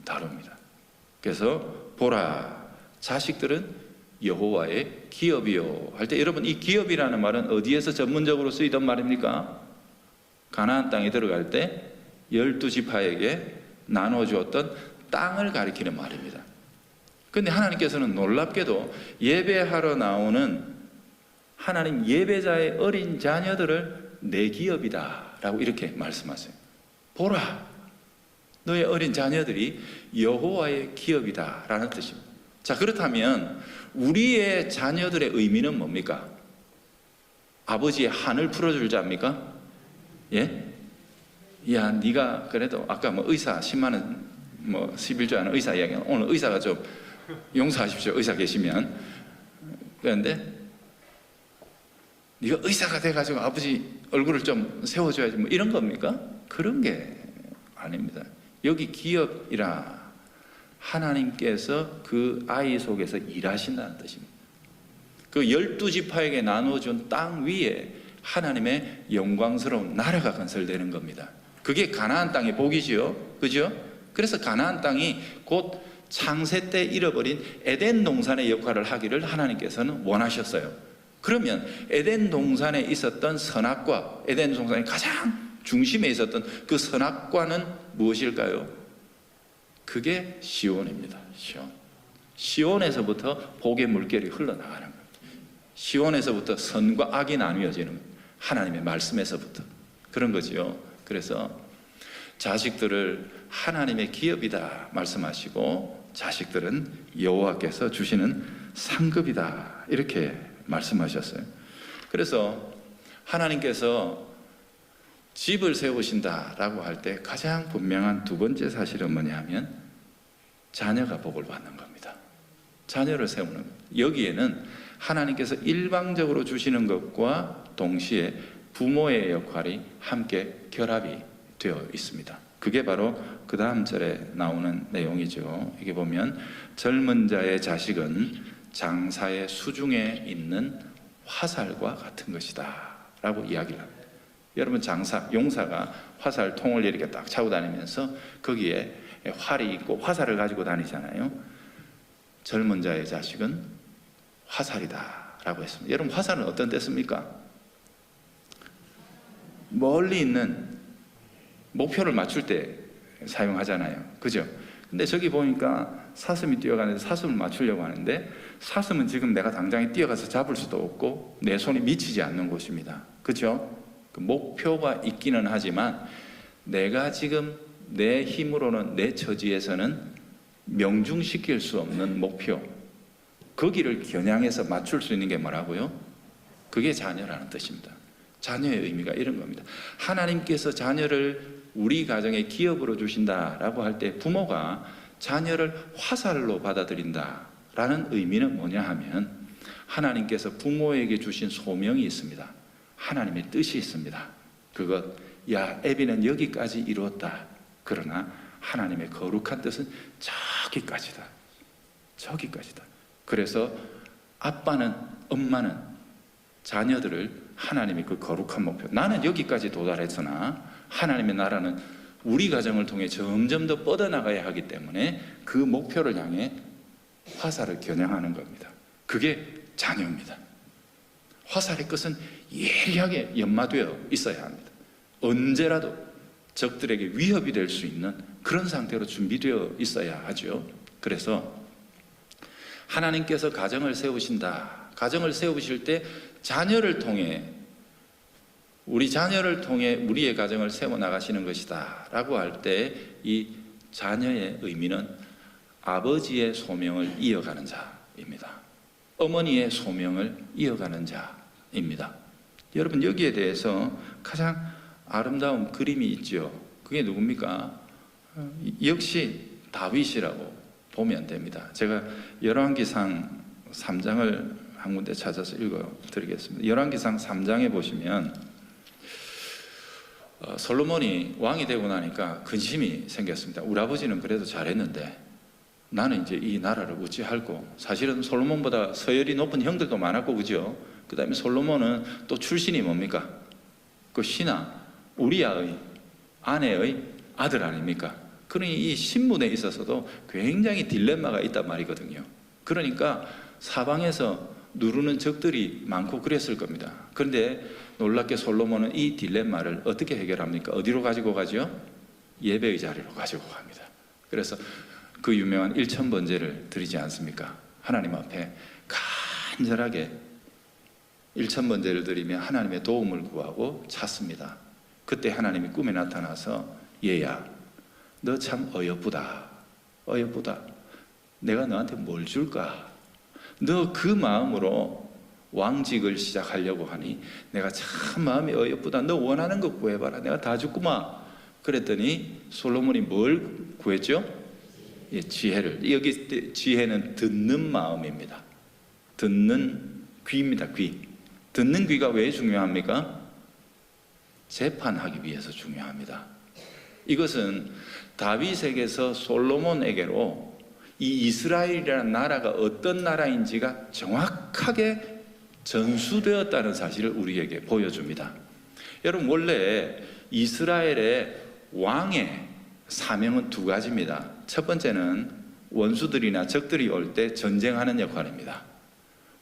다룹니다. 그래서 보라, 자식들은 여호와의 기업이요 할 때, 여러분 이 기업이라는 말은 어디에서 전문적으로 쓰이던 말입니까? 가나안 땅에 들어갈 때 12지파에게 나눠주었던 땅을 가리키는 말입니다. 그런데 하나님께서는 놀랍게도 예배하러 나오는 하나님 예배자의 어린 자녀들을 내 기업이다 라고 이렇게 말씀하세요. 보라, 너의 어린 자녀들이 여호와의 기업이다 라는 뜻입니다. 자, 그렇다면 우리의 자녀들의 의미는 뭡니까? 아버지의 한을 풀어줄 자입니까? 예? 야, 네가 그래도 아까 뭐 의사 10만 원 뭐 11조 하는 의사 이야기, 오늘 의사가 좀 용서하십시오, 의사 계시면. 그런데 네가 의사가 돼가지고 아버지 얼굴을 좀 세워줘야지 뭐 이런 겁니까? 그런 게 아닙니다. 여기 기업이라 하나님께서 그 아이 속에서 일하신다는 뜻입니다. 그 12지파에게 나눠준 땅 위에 하나님의 영광스러운 나라가 건설되는 겁니다. 그게 가나안 땅의 복이지요, 그죠? 그래서 가나안 땅이 곧 창세 때 잃어버린 에덴 동산의 역할을 하기를 하나님께서는 원하셨어요. 그러면 에덴 동산에 있었던 선악과, 에덴 동산의 가장 중심에 있었던 그 선악과는 무엇일까요? 그게 시온입니다. 시온. 시온에서부터 복의 물결이 흘러나가는 겁니다. 시온에서부터 선과 악이 나뉘어지는 겁니다. 하나님의 말씀에서부터 그런 거지요. 그래서 자식들을 하나님의 기업이다 말씀하시고 자식들은 여호와께서 주시는 상급이다 이렇게 말씀하셨어요. 그래서 하나님께서 집을 세우신다라고 할 때 가장 분명한 두 번째 사실은 뭐냐 하면 자녀가 복을 받는 겁니다. 자녀를 세우는 겁니다. 여기에는 하나님께서 일방적으로 주시는 것과 동시에 부모의 역할이 함께 결합이 되어 있습니다. 그게 바로 그 다음 절에 나오는 내용이죠. 이게 보면 젊은 자의 자식은 장사의 수중에 있는 화살과 같은 것이다 라고 이야기를 합니다. 여러분 용사가 화살통을 이렇게 딱 차고 다니면서 거기에 활이 있고 화살을 가지고 다니잖아요. 젊은 자의 자식은 화살이다 라고 했습니다. 여러분 화살은 어떤 데 씁니까? 멀리 있는 목표를 맞출 때 사용하잖아요, 그죠? 근데 저기 보니까 사슴이 뛰어가는데 사슴을 맞추려고 하는데 사슴은 지금 내가 당장에 뛰어가서 잡을 수도 없고 내 손이 미치지 않는 곳입니다, 그죠? 그 목표가 있기는 하지만 내가 지금 내 힘으로는 내 처지에서는 명중시킬 수 없는 목표, 거기를 겨냥해서 맞출 수 있는 게 뭐라고요? 그게 자녀라는 뜻입니다. 자녀의 의미가 이런 겁니다. 하나님께서 자녀를 우리 가정의 기업으로 주신다라고 할 때 부모가 자녀를 화살로 받아들인다라는 의미는 뭐냐 하면 하나님께서 부모에게 주신 소명이 있습니다. 하나님의 뜻이 있습니다. 그것, 야, 애비는 여기까지 이루었다. 그러나 하나님의 거룩한 뜻은 저기까지다. 저기까지다. 그래서 아빠는, 엄마는 자녀들을 하나님의 그 거룩한 목표, 나는 여기까지 도달했으나 하나님의 나라는 우리 가정을 통해 점점 더 뻗어나가야 하기 때문에 그 목표를 향해 화살을 겨냥하는 겁니다. 그게 자녀입니다. 화살의 끝은 예리하게 연마되어 있어야 합니다. 언제라도 적들에게 위협이 될 수 있는 그런 상태로 준비되어 있어야 하죠. 그래서 하나님께서 가정을 세우신다. 가정을 세우실 때 자녀를 통해, 우리 자녀를 통해 우리의 가정을 세워나가시는 것이다 라고 할 때 이 자녀의 의미는 아버지의 소명을 이어가는 자입니다. 어머니의 소명을 이어가는 자입니다. 여러분, 여기에 대해서 가장 아름다운 그림이 있죠. 그게 누굽니까? 역시 다윗이라고 보면 됩니다. 제가 열왕기상 3장을 한 군데 찾아서 읽어드리겠습니다. 열왕기상 3장에 보시면 솔로몬이 왕이 되고 나니까 근심이 생겼습니다. 우리 아버지는 그래도 잘했는데 나는 이제 이 나라를 어찌할꼬. 사실은 솔로몬보다 서열이 높은 형들도 많았고, 그죠? 그 다음에 솔로몬은 또 출신이 뭡니까? 그 신하 우리아의 아내의 아들 아닙니까? 그러니 이 신분에 있어서도 굉장히 딜레마가 있단 말이거든요. 그러니까 사방에서 누르는 적들이 많고 그랬을 겁니다. 그런데 놀랍게 솔로몬은 이 딜레마를 어떻게 해결합니까? 어디로 가지고 가죠? 예배의 자리로 가지고 갑니다. 그래서 그 유명한 1000번제를 드리지 않습니까? 하나님 앞에 간절하게 1000번제를 드리며 하나님의 도움을 구하고 찾습니다. 그때 하나님이 꿈에 나타나서 얘야, 너 참 어여쁘다. 어여쁘다. 내가 너한테 뭘 줄까? 너 그 마음으로 왕직을 시작하려고 하니 내가 참 마음이 어여쁘다. 너 원하는 거 구해봐라. 내가 다 줄구만. 그랬더니 솔로몬이 뭘 구했죠? 예, 지혜를. 여기 지혜는 듣는 마음입니다. 듣는 귀입니다. 귀. 듣는 귀가 왜 중요합니까? 재판하기 위해서 중요합니다. 이것은 다윗에게서 솔로몬에게로 이 이스라엘이라는 나라가 어떤 나라인지가 정확하게 전수되었다는 사실을 우리에게 보여줍니다. 여러분, 원래 이스라엘의 왕의 사명은 두 가지입니다. 첫 번째는 원수들이나 적들이 올 때 전쟁하는 역할입니다.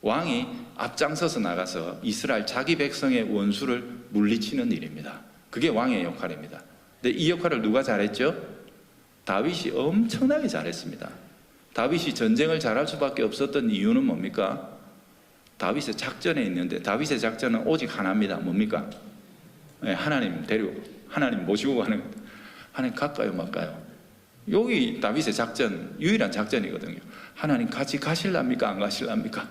왕이 앞장서서 나가서 이스라엘 자기 백성의 원수를 물리치는 일입니다. 그게 왕의 역할입니다. 근데 이 역할을 누가 잘했죠? 다윗이 엄청나게 잘했습니다. 다윗이 전쟁을 잘할 수밖에 없었던 이유는 뭡니까? 다윗의 작전에 있는데 다윗의 작전은 오직 하나입니다. 뭡니까? 네, 하나님 데리고 하나님 모시고 가는, 하나님 갈까요 말까요? 여기 다윗의 작전, 유일한 작전이거든요. 하나님 같이 가실랍니까 안 가실랍니까?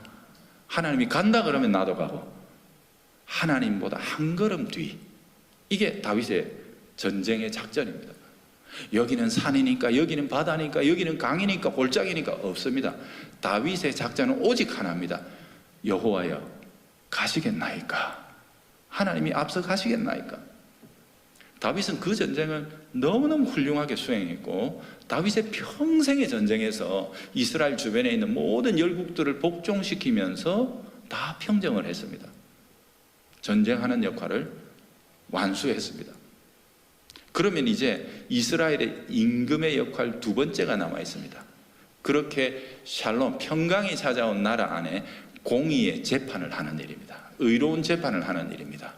하나님이 간다 그러면 나도 가고, 하나님보다 한 걸음 뒤. 이게 다윗의 전쟁의 작전입니다. 여기는 산이니까, 여기는 바다니까, 여기는 강이니까, 골짜기니까 없습니다. 다윗의 작전은 오직 하나입니다. 여호와여 가시겠나이까? 하나님이 앞서 가시겠나이까? 다윗은 그 전쟁을 너무너무 훌륭하게 수행했고, 다윗의 평생의 전쟁에서 이스라엘 주변에 있는 모든 열국들을 복종시키면서 다 평정을 했습니다. 전쟁하는 역할을 완수했습니다. 그러면 이제 이스라엘의 임금의 역할 두 번째가 남아 있습니다. 그렇게 샬롬, 평강이 찾아온 나라 안에 공의의 재판을 하는 일입니다. 의로운 재판을 하는 일입니다.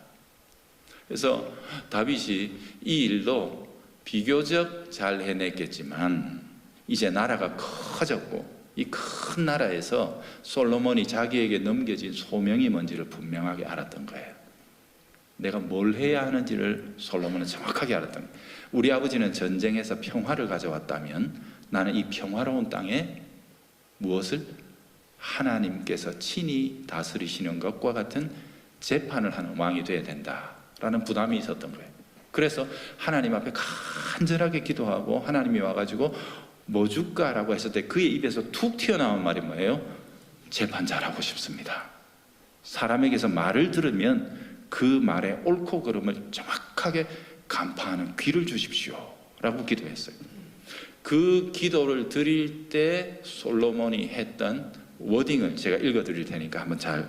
그래서 다윗이 이 일도 비교적 잘 해냈겠지만 이제 나라가 커졌고, 이 큰 나라에서 솔로몬이 자기에게 넘겨진 소명이 뭔지를 분명하게 알았던 거예요. 내가 뭘 해야 하는지를 솔로몬은 정확하게 알았던 거예요. 우리 아버지는 전쟁에서 평화를 가져왔다면 나는 이 평화로운 땅에 무엇을? 하나님께서 친히 다스리시는 것과 같은 재판을 하는 왕이 되어야 된다라는 부담이 있었던 거예요. 그래서 하나님 앞에 간절하게 기도하고, 하나님이 와가지고 뭐 줄까라고 했을 때 그의 입에서 툭 튀어나온 말이 뭐예요? 재판 잘하고 싶습니다. 사람에게서 말을 들으면 그 말의 옳고 그름을 정확하게 간파하는 귀를 주십시오 라고 기도했어요. 그 기도를 드릴 때 솔로몬이 했던 워딩을 제가 읽어 드릴 테니까 한번 잘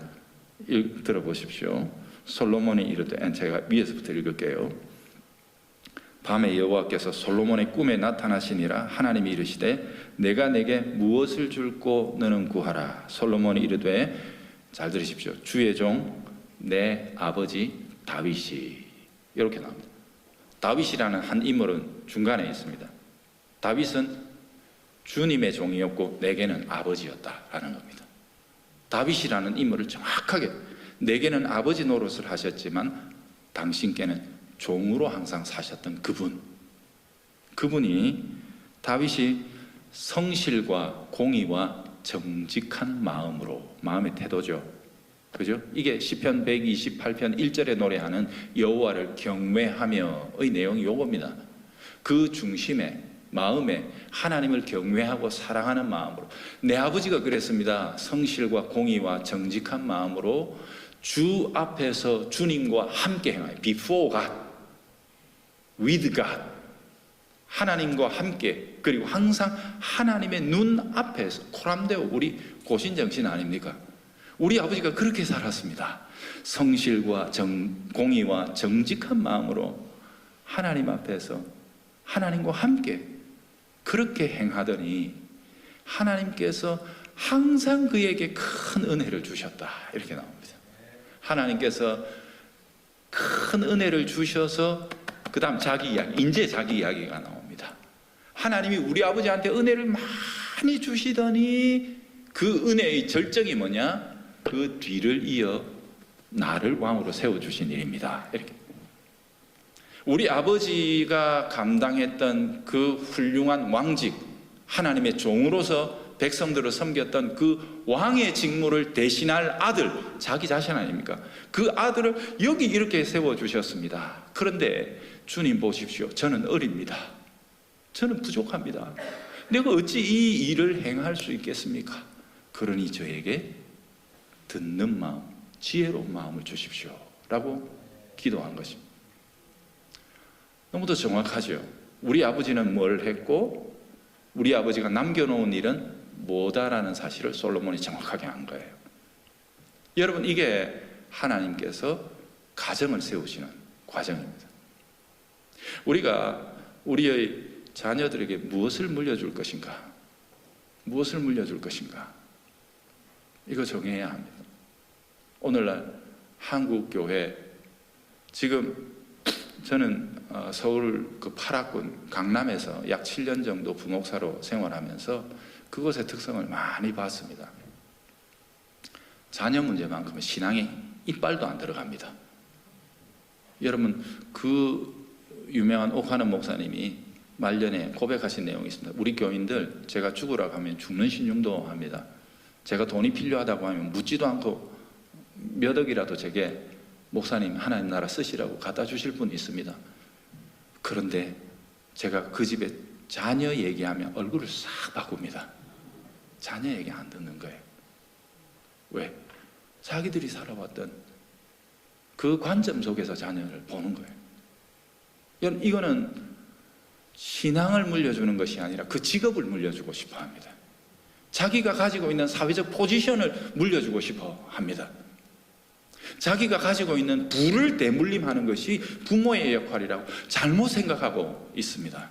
들어보십시오. 솔로몬이 이르되, 제가 위에서부터 읽을게요. 밤에 여호와께서 솔로몬의 꿈에 나타나시니라. 하나님이 이르시되 내가 내게 무엇을 줄고 너는 구하라. 솔로몬이 이르되, 잘 들으십시오. 주의 종 내 아버지 다윗이. 이렇게 나옵니다. 다윗이라는 한 인물은 중간에 있습니다. 다윗은 주님의 종이었고 내게는 아버지였다라는 겁니다. 다윗이라는 인물을 정확하게, 내게는 아버지 노릇을 하셨지만 당신께는 종으로 항상 사셨던 그분이 다윗이 성실과 공의와 정직한 마음으로, 마음의 태도죠. 그죠? 이게 시편 128편 1절에 노래하는 여호와를 경외하며의 내용이 요겁니다. 그 중심에, 마음에 하나님을 경외하고 사랑하는 마음으로. 내 아버지가 그랬습니다. 성실과 공의와 정직한 마음으로 주 앞에서 주님과 함께 행하여, before God, with God, 하나님과 함께, 그리고 항상 하나님의 눈 앞에서, 코람데오, 우리 고신정신 아닙니까? 우리 아버지가 그렇게 살았습니다. 성실과 공의와 정직한 마음으로 하나님 앞에서 하나님과 함께 그렇게 행하더니 하나님께서 항상 그에게 큰 은혜를 주셨다. 이렇게 나옵니다. 하나님께서 큰 은혜를 주셔서 그 다음 자기 이야기, 이제 자기 이야기가 나옵니다. 하나님이 우리 아버지한테 은혜를 많이 주시더니 그 은혜의 절정이 뭐냐? 그 뒤를 이어 나를 왕으로 세워주신 일입니다. 이렇게. 우리 아버지가 감당했던 그 훌륭한 왕직, 하나님의 종으로서 백성들을 섬겼던 그 왕의 직무를 대신할 아들, 자기 자신 아닙니까? 그 아들을 여기 이렇게 세워주셨습니다. 그런데 주님 보십시오. 저는 어립니다. 저는 부족합니다. 내가 어찌 이 일을 행할 수 있겠습니까? 그러니 저에게 듣는 마음, 지혜로운 마음을 주십시오 라고 기도한 것입니다. 너무도 정확하죠. 우리 아버지는 뭘 했고 우리 아버지가 남겨놓은 일은 뭐다라는 사실을 솔로몬이 정확하게 한 거예요. 여러분, 이게 하나님께서 가정을 세우시는 과정입니다. 우리가 우리의 자녀들에게 무엇을 물려줄 것인가? 무엇을 물려줄 것인가? 이거 정해야 합니다. 오늘날 한국교회, 지금 저는 서울 그 8학군 강남에서 약 7년 정도 부목사로 생활하면서 그것의 특성을 많이 봤습니다. 자녀 문제만큼은 신앙에 이빨도 안 들어갑니다. 여러분, 그 유명한 옥하는 목사님이 말년에 고백하신 내용이 있습니다. 우리 교인들, 제가 죽으라고 하면 죽는 신용도 합니다. 제가 돈이 필요하다고 하면 묻지도 않고 몇 억이라도 제게 목사님 하나님 나라 쓰시라고 갖다 주실 분이 있습니다. 그런데 제가 그 집에 자녀 얘기하면 얼굴을 싹 바꿉니다. 자녀 얘기 안 듣는 거예요. 왜? 자기들이 살아왔던 그 관점 속에서 자녀를 보는 거예요. 여러분, 이거는 신앙을 물려주는 것이 아니라 그 직업을 물려주고 싶어 합니다. 자기가 가지고 있는 사회적 포지션을 물려주고 싶어 합니다. 자기가 가지고 있는 부를 대물림하는 것이 부모의 역할이라고 잘못 생각하고 있습니다.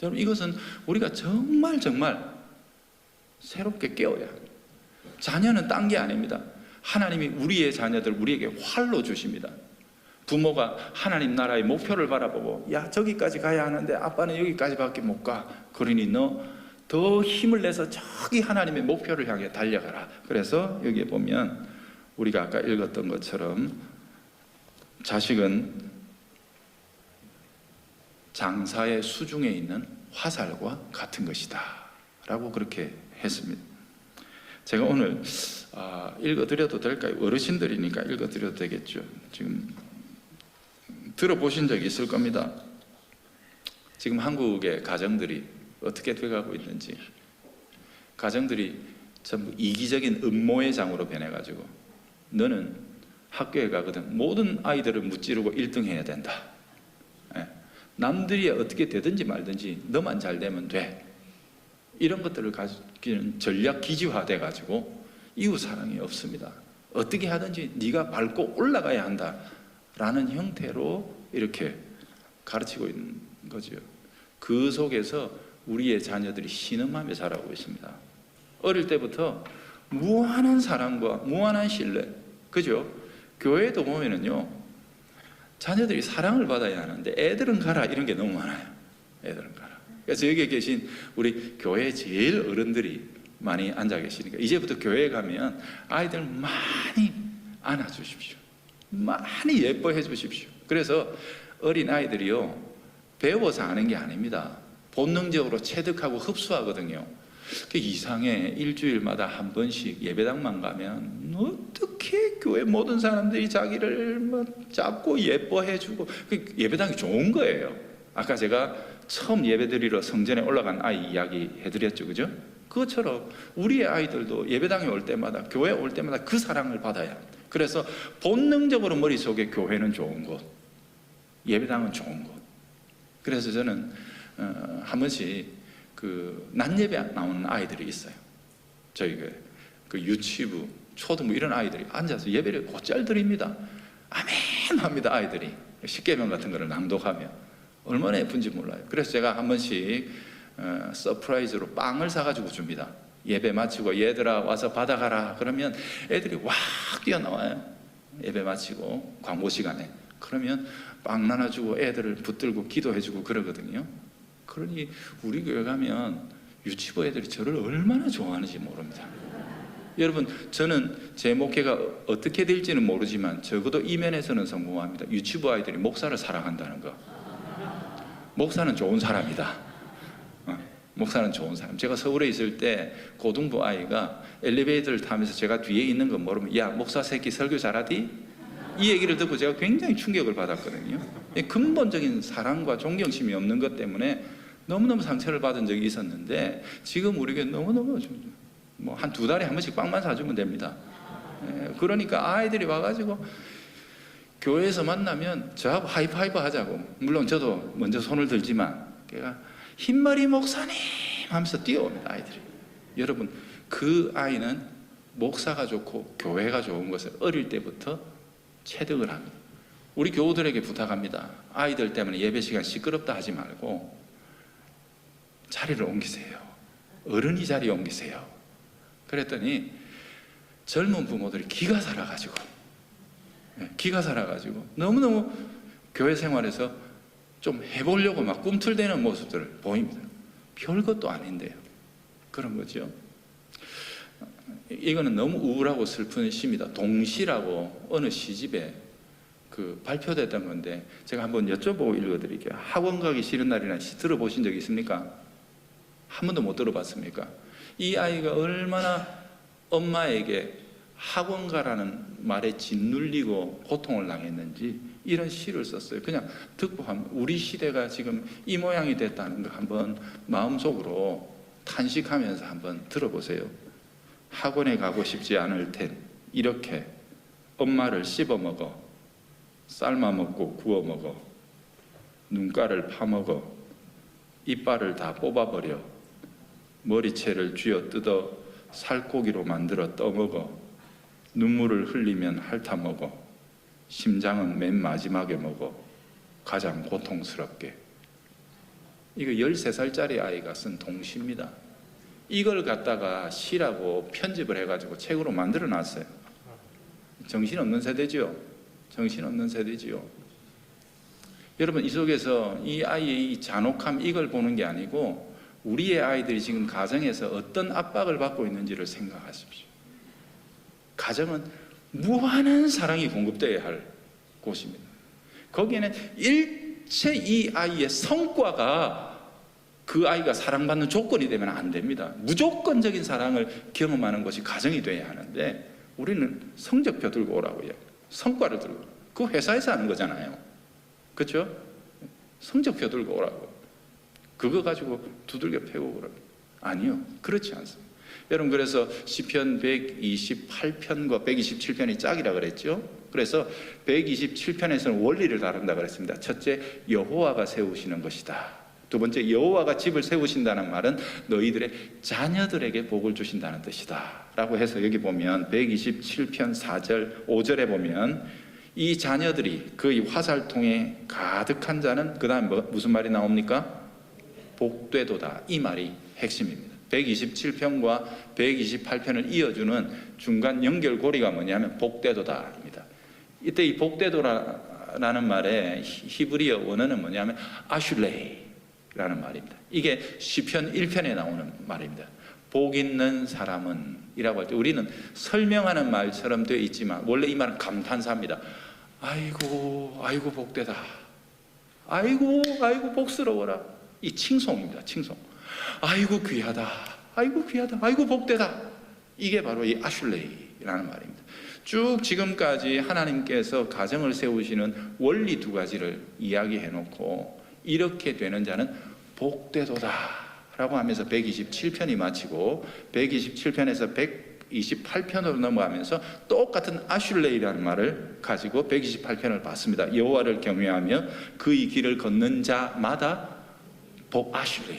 여러분, 이것은 우리가 정말 새롭게 깨워야 합니다. 자녀는 딴 게 아닙니다. 하나님이 우리의 자녀들 우리에게 활로 주십니다. 부모가 하나님 나라의 목표를 바라보고, 야, 저기까지 가야 하는데 아빠는 여기까지밖에 못 가. 그러니 너 더 힘을 내서 저기 하나님의 목표를 향해 달려가라. 그래서 여기에 보면 우리가 아까 읽었던 것처럼 자식은 장사의 수중에 있는 화살과 같은 것이다 라고 그렇게 했습니다. 제가 오늘 읽어드려도 될까요? 어르신들이니까 읽어드려도 되겠죠. 지금 들어보신 적이 있을 겁니다. 지금 한국의 가정들이 어떻게 돼가고 있는지, 가정들이 전부 이기적인 음모의 장으로 변해가지고, 너는 학교에 가거든 모든 아이들을 무찌르고 1등 해야 된다. 남들이 어떻게 되든지 말든지 너만 잘 되면 돼. 이런 것들을 가지는 전략 기지화 돼가지고 이웃 사랑이 없습니다. 어떻게 하든지 네가 밟고 올라가야 한다라는 형태로 이렇게 가르치고 있는 거죠. 그 속에서 우리의 자녀들이 신음하며 자라고 있습니다. 어릴 때부터 무한한 사랑과 무한한 신뢰, 그죠? 교회에도 보면은요, 자녀들이 사랑을 받아야 하는데 애들은 가라 이런 게 너무 많아요. 애들은 가라. 그래서 여기에 계신 우리 교회 제일 어른들이 많이 앉아 계시니까 이제부터 교회에 가면 아이들 많이 안아주십시오. 많이 예뻐해 주십시오. 그래서 어린 아이들이요, 배워서 아는 게 아닙니다. 본능적으로 체득하고 흡수하거든요. 이상해. 일주일마다 한 번씩 예배당만 가면 어떻게 교회 모든 사람들이 자기를 잡고 예뻐해주고, 예배당이 좋은 거예요. 아까 제가 처음 예배드리러 성전에 올라간 아이 이야기 해드렸죠, 그죠? 그것처럼 우리의 아이들도 예배당에 올 때마다, 교회에 올 때마다 그 사랑을 받아야 합니다. 그래서 본능적으로 머릿속에 교회는 좋은 곳, 예배당은 좋은 곳. 그래서 저는 한 번씩 그 낮 예배 나오는 아이들이 있어요. 저희 그 유치부, 초등부 이런 아이들이 앉아서 예배를 곧잘 드립니다. 아멘 합니다. 아이들이 십계명 같은 거를 낭독하며 얼마나 예쁜지 몰라요. 그래서 제가 한 번씩 서프라이즈로 빵을 사가지고 줍니다. 예배 마치고 얘들아 와서 받아가라 그러면 애들이 왁 뛰어나와요. 예배 마치고 광고 시간에. 그러면 빵 나눠주고 애들을 붙들고 기도해주고 그러거든요. 그러니 우리 교회 가면 유치부 애들이 저를 얼마나 좋아하는지 모릅니다. 여러분, 저는 제 목회가 어떻게 될지는 모르지만 적어도 이 면에서는 성공합니다. 유치부 아이들이 목사를 사랑한다는 거. 목사는 좋은 사람이다. 목사는 좋은 사람. 제가 서울에 있을 때 고등부 아이가 엘리베이터를 타면서 제가 뒤에 있는 거 모르면 야, 목사 새끼 설교 잘하디? 이 얘기를 듣고 제가 굉장히 충격을 받았거든요. 근본적인 사랑과 존경심이 없는 것 때문에 너무너무 상처를 받은 적이 있었는데 지금 우리에게 너무너무 뭐 한 2달에 한 번씩 빵만 사주면 됩니다. 그러니까 아이들이 와가지고 교회에서 만나면 저하고 하이파이브 하자고. 물론 저도 먼저 손을 들지만 걔가 흰머리 목사님 하면서 뛰어옵니다. 아이들이. 여러분, 그 아이는 목사가 좋고 교회가 좋은 것을 어릴 때부터 체득을 합니다. 우리 교우들에게 부탁합니다. 아이들 때문에 예배 시간 시끄럽다 하지 말고 자리를 옮기세요. 어른이 자리에 옮기세요. 그랬더니 젊은 부모들이 기가 살아가지고 너무너무 교회 생활에서 좀 해보려고 막 꿈틀대는 모습들을 보입니다. 별것도 아닌데요. 그런 거죠. 이거는 너무 우울하고 슬픈 시입니다. 동시라고 어느 시집에 발표됐던 건데 제가 한번 여쭤보고 읽어드릴게요. 학원 가기 싫은 날이라는 시 들어보신 적 있습니까? 한 번도 못 들어봤습니까? 이 아이가 얼마나 엄마에게 학원 가라는 말에 짓눌리고 고통을 당했는지 이런 시를 썼어요. 그냥 듣고 하면 우리 시대가 지금 이 모양이 됐다는 거 한번 마음속으로 탄식하면서 한번 들어보세요. 학원에 가고 싶지 않을 땐 이렇게 엄마를 씹어 먹어, 삶아 먹고 구워 먹어, 눈가를 파먹어, 이빨을 다 뽑아버려, 머리채를 쥐어 뜯어 살코기로 만들어 떠먹어, 눈물을 흘리면 핥아먹어, 심장은 맨 마지막에 먹어, 가장 고통스럽게. 이거 13살짜리 아이가 쓴 동시입니다. 이걸 갖다가 시라고 편집을 해가지고 책으로 만들어 놨어요. 정신없는 세대지요. 정신없는 세대지요. 여러분, 이 속에서 이 아이의 이 잔혹함, 이걸 보는 게 아니고 우리의 아이들이 지금 가정에서 어떤 압박을 받고 있는지를 생각하십시오. 가정은 무한한 사랑이 공급되어야 할 곳입니다. 거기에는 일체 이 아이의 성과가 그 아이가 사랑받는 조건이 되면 안 됩니다. 무조건적인 사랑을 경험하는 것이 가정이 돼야 하는데 우리는 성적표 들고 오라고요. 성과를 들고. 그 회사에서 하는 거잖아요. 그렇죠? 성적표 들고 오라고. 그거 가지고 두들겨 패고 그러면 아니요. 그렇지 않습니다. 여러분, 그래서 시편 128편과 127편이 짝이라 그랬죠. 그래서 127편에서는 원리를 다룬다 그랬습니다. 첫째, 여호와가 세우시는 것이다. 두 번째, 여호와가 집을 세우신다는 말은 너희들의 자녀들에게 복을 주신다는 뜻이다 라고 해서 여기 보면 127편 4절 5절에 보면 이 자녀들이 그 화살통에 가득한 자는 그 다음 무슨 말이 나옵니까? 복되도다, 이 말이 핵심입니다. 127편과 128편을 이어주는 중간 연결고리가 뭐냐면 복되도다입니다. 이때 이 복되도라는 말의 히브리어 원어는 뭐냐면 아슐레이라는 말입니다. 이게 시편 1편에 나오는 말입니다. 복 있는 사람은 이라고 할 때 우리는 설명하는 말처럼 되어 있지만 원래 이 말은 감탄사입니다. 아이고 아이고 복되다, 아이고 아이고 복스러워라, 이 칭송입니다. 칭송. 아이고 귀하다, 아이고 귀하다, 아이고 복되다. 이게 바로 이 아슐레이라는 말입니다. 쭉 지금까지 하나님께서 가정을 세우시는 원리 두 가지를 이야기해 놓고 이렇게 되는 자는 복되도다 라고 하면서 127편이 마치고 127편에서 128편으로 넘어가면서 똑같은 아슐레이라는 말을 가지고 128편을 봤습니다. 여호와를 경외하며 그의 길을 걷는 자마다 복 아슐레이,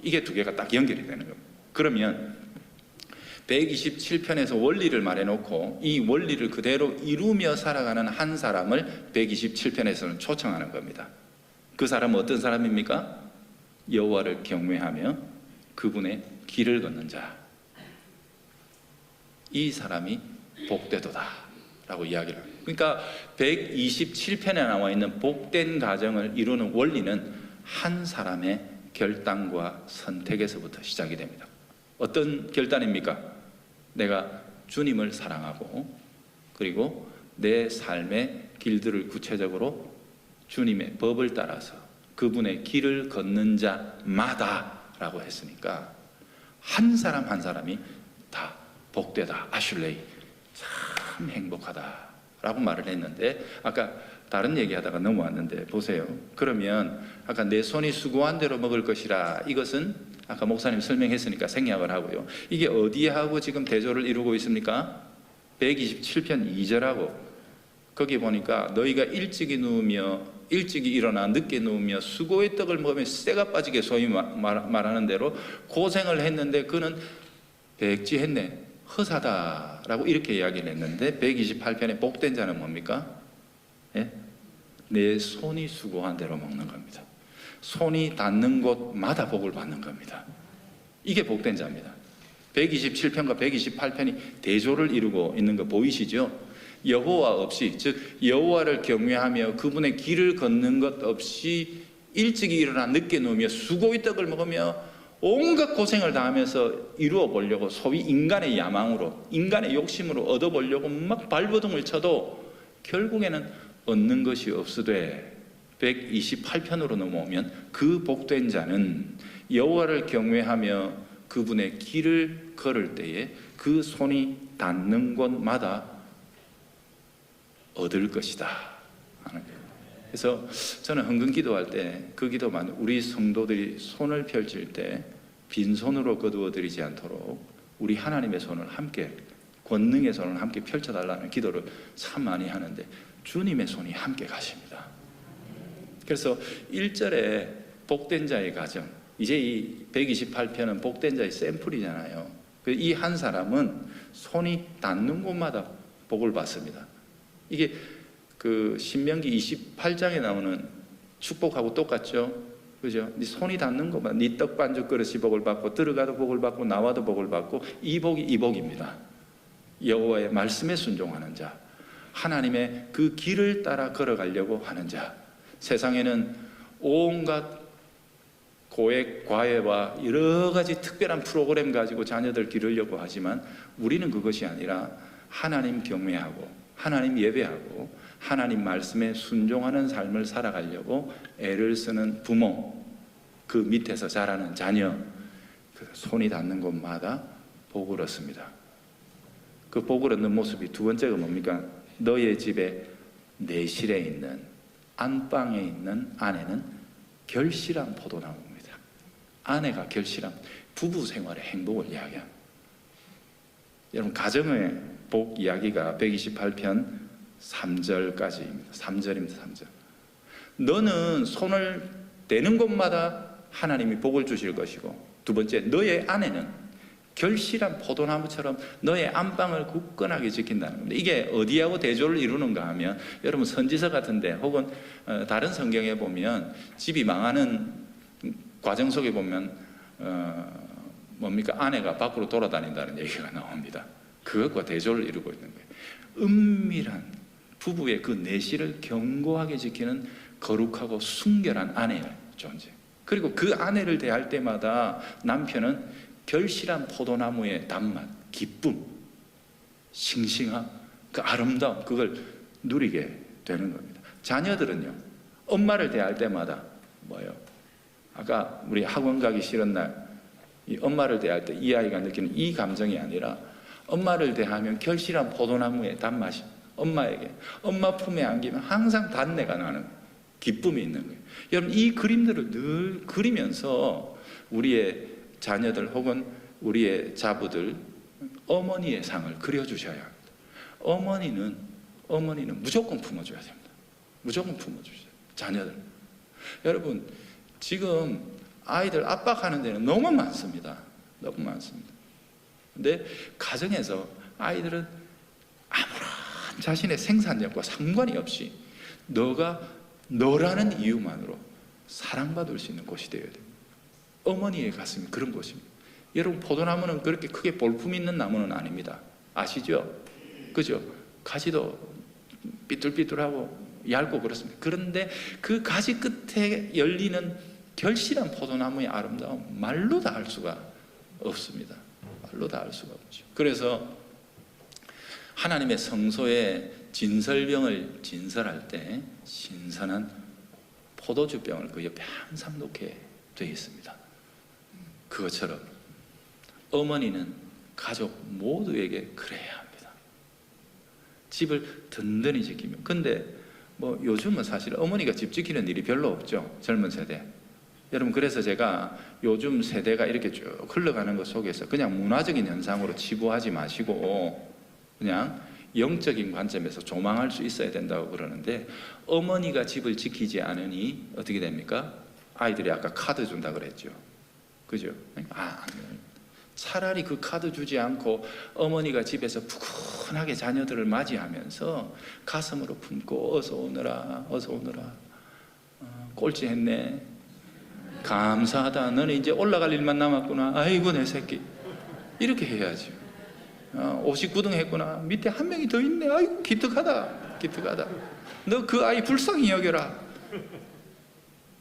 이게 두 개가 딱 연결이 되는 겁니다. 그러면 127편에서 원리를 말해놓고 이 원리를 그대로 이루며 살아가는 한 사람을 127편에서는 초청하는 겁니다. 그 사람은 어떤 사람입니까? 여호와를 경외하며 그분의 길을 걷는 자, 이 사람이 복되도다 라고 이야기를 합니다. 그러니까 127편에 나와 있는 복된 가정을 이루는 원리는 한 사람의 결단과 선택에서부터 시작이 됩니다. 어떤 결단입니까? 내가 주님을 사랑하고 그리고 내 삶의 길들을 구체적으로 주님의 법을 따라서 그분의 길을 걷는 자마다 라고 했으니까 한 사람 한 사람이 다 복되다, 아슐레이, 참 행복하다 라고 말을 했는데 아까 다른 얘기하다가 넘어왔는데 보세요. 그러면 아까 내 손이 수고한 대로 먹을 것이라, 이것은 아까 목사님 설명했으니까 생략을 하고요. 이게 어디에 하고 지금 대조를 이루고 있습니까? 127편 2절하고 거기 보니까 너희가 일찍이 누우며 일찍이 일어나 늦게 누우며 수고의 떡을 먹으며 쇠가 빠지게 소위 말하는 대로 고생을 했는데 그는 백지했네, 허사다라고 이렇게 이야기를 했는데 128편의 복된 자는 뭡니까? 예? 내 손이 수고한 대로 먹는 겁니다. 손이 닿는 곳마다 복을 받는 겁니다. 이게 복된 자입니다. 127편과 128편이 대조를 이루고 있는 거 보이시죠? 여호와 없이, 즉 여호와를 경외하며 그분의 길을 걷는 것 없이 일찍이 일어나 늦게 누우며 수고의 떡을 먹으며 온갖 고생을 다하면서 이루어 보려고 소위 인간의 야망으로, 인간의 욕심으로 얻어보려고 막 발버둥을 쳐도 결국에는 얻는 것이 없으되 128편으로 넘어오면 그 복된 자는 여호와를 경외하며 그분의 길을 걸을 때에 그 손이 닿는 곳마다 얻을 것이다 하는 거예요. 그래서 저는 헌금 기도할 때 그 기도만, 우리 성도들이 손을 펼칠 때 빈손으로 거두어 드리지 않도록 우리 하나님의 손을 함께, 권능의 손을 함께 펼쳐달라는 기도를 참 많이 하는데 주님의 손이 함께 가십니다. 그래서 1절에 복된 자의 가정, 이제 이 128편은 복된 자의 샘플이잖아요. 이 한 사람은 손이 닿는 곳마다 복을 받습니다. 이게 그 신명기 28장에 나오는 축복하고 똑같죠. 그죠? 네 손이 닿는 것만, 네 떡반죽 그릇이 복을 받고 들어가도 복을 받고 나와도 복을 받고, 이 복이 이 복입니다. 여호와의 말씀에 순종하는 자, 하나님의 그 길을 따라 걸어가려고 하는 자. 세상에는 온갖 고액, 과외와 여러 가지 특별한 프로그램 가지고 자녀들 기르려고 하지만 우리는 그것이 아니라 하나님 경외하고 하나님 예배하고 하나님 말씀에 순종하는 삶을 살아가려고 애를 쓰는 부모, 그 밑에서 자라는 자녀, 그 손이 닿는 곳마다 복을 얻습니다. 그 복을 얻는 모습이 두 번째가 뭡니까? 너의 집에 내실에 있는, 안방에 있는 아내는 결실한 포도나무입니다. 아내가 결실한, 부부 생활의 행복을 이야기합니다. 여러분, 가정의 복 이야기가 128편 3절까지입니다. 3절입니다. 3절. 너는 손을 대는 곳마다 하나님이 복을 주실 것이고, 두 번째, 너의 아내는 결실한 포도나무처럼 너의 안방을 굳건하게 지킨다는 겁니다. 이게 어디하고 대조를 이루는가 하면, 여러분 선지서 같은데 혹은 다른 성경에 보면 집이 망하는 과정 속에 보면 뭡니까? 아내가 밖으로 돌아다닌다는 얘기가 나옵니다. 그것과 대조를 이루고 있는 거예요. 은밀한 부부의 그 내실을 견고하게 지키는 거룩하고 순결한 아내의 존재. 그리고 그 아내를 대할 때마다 남편은 결실한 포도나무의 단맛, 기쁨, 싱싱함, 그 아름다움, 그걸 누리게 되는 겁니다. 자녀들은요, 엄마를 대할 때마다 뭐예요? 아까 우리 학원 가기 싫은 날, 이 엄마를 대할 때 이 아이가 느끼는 이 감정이 아니라, 엄마를 대하면 결실한 포도나무의 단맛이 엄마에게, 엄마 품에 안기면 항상 단내가 나는 기쁨이 있는 거예요. 여러분, 이 그림들을 늘 그리면서 우리의 자녀들 혹은 우리의 자부들, 어머니의 상을 그려주셔야 합니다. 어머니는 무조건 품어줘야 됩니다. 무조건 품어주셔야 돼요. 자녀들. 여러분, 지금 아이들 압박하는 데는 너무 많습니다. 너무 많습니다. 근데 가정에서 아이들은 아무런 자신의 생산력과 상관이 없이 너라는 이유만으로 사랑받을 수 있는 곳이 되어야 됩니다. 어머니의 가슴이 그런 곳입니다. 여러분, 포도나무는 그렇게 크게 볼품 있는 나무는 아닙니다. 아시죠? 그죠? 가지도 삐뚤삐뚤하고 얇고 그렇습니다. 그런데 그 가지 끝에 열리는 결실한 포도나무의 아름다움, 말로 다 할 수가 없습니다. 말로 다 할 수가 없죠. 그래서 하나님의 성소에 진설병을 진설할 때 신선한 포도주병을 그 옆에 항상 놓게 되어 있습니다. 그것처럼 어머니는 가족 모두에게 그래야 합니다. 집을 든든히 지키며. 근데 뭐 요즘은 사실 어머니가 집 지키는 일이 별로 없죠. 젊은 세대. 여러분, 그래서 제가 요즘 세대가 이렇게 쭉 흘러가는 것 속에서 그냥 문화적인 현상으로 치부하지 마시고 그냥 영적인 관점에서 조망할 수 있어야 된다고 그러는데, 어머니가 집을 지키지 않으니 어떻게 됩니까? 아이들이 아까 카드 준다 그랬죠. 그죠? 차라리 그 카드 주지 않고 어머니가 집에서 푸근하게 자녀들을 맞이하면서 가슴으로 품고 어서 오너라, 어서 오너라, 꼴찌했네, 감사하다, 너는 이제 올라갈 일만 남았구나, 아이고 내 새끼, 이렇게 해야죠. 59등 했구나, 밑에 한 명이 더 있네, 아이고 기특하다, 기특하다, 너 그 아이 불쌍히 여겨라.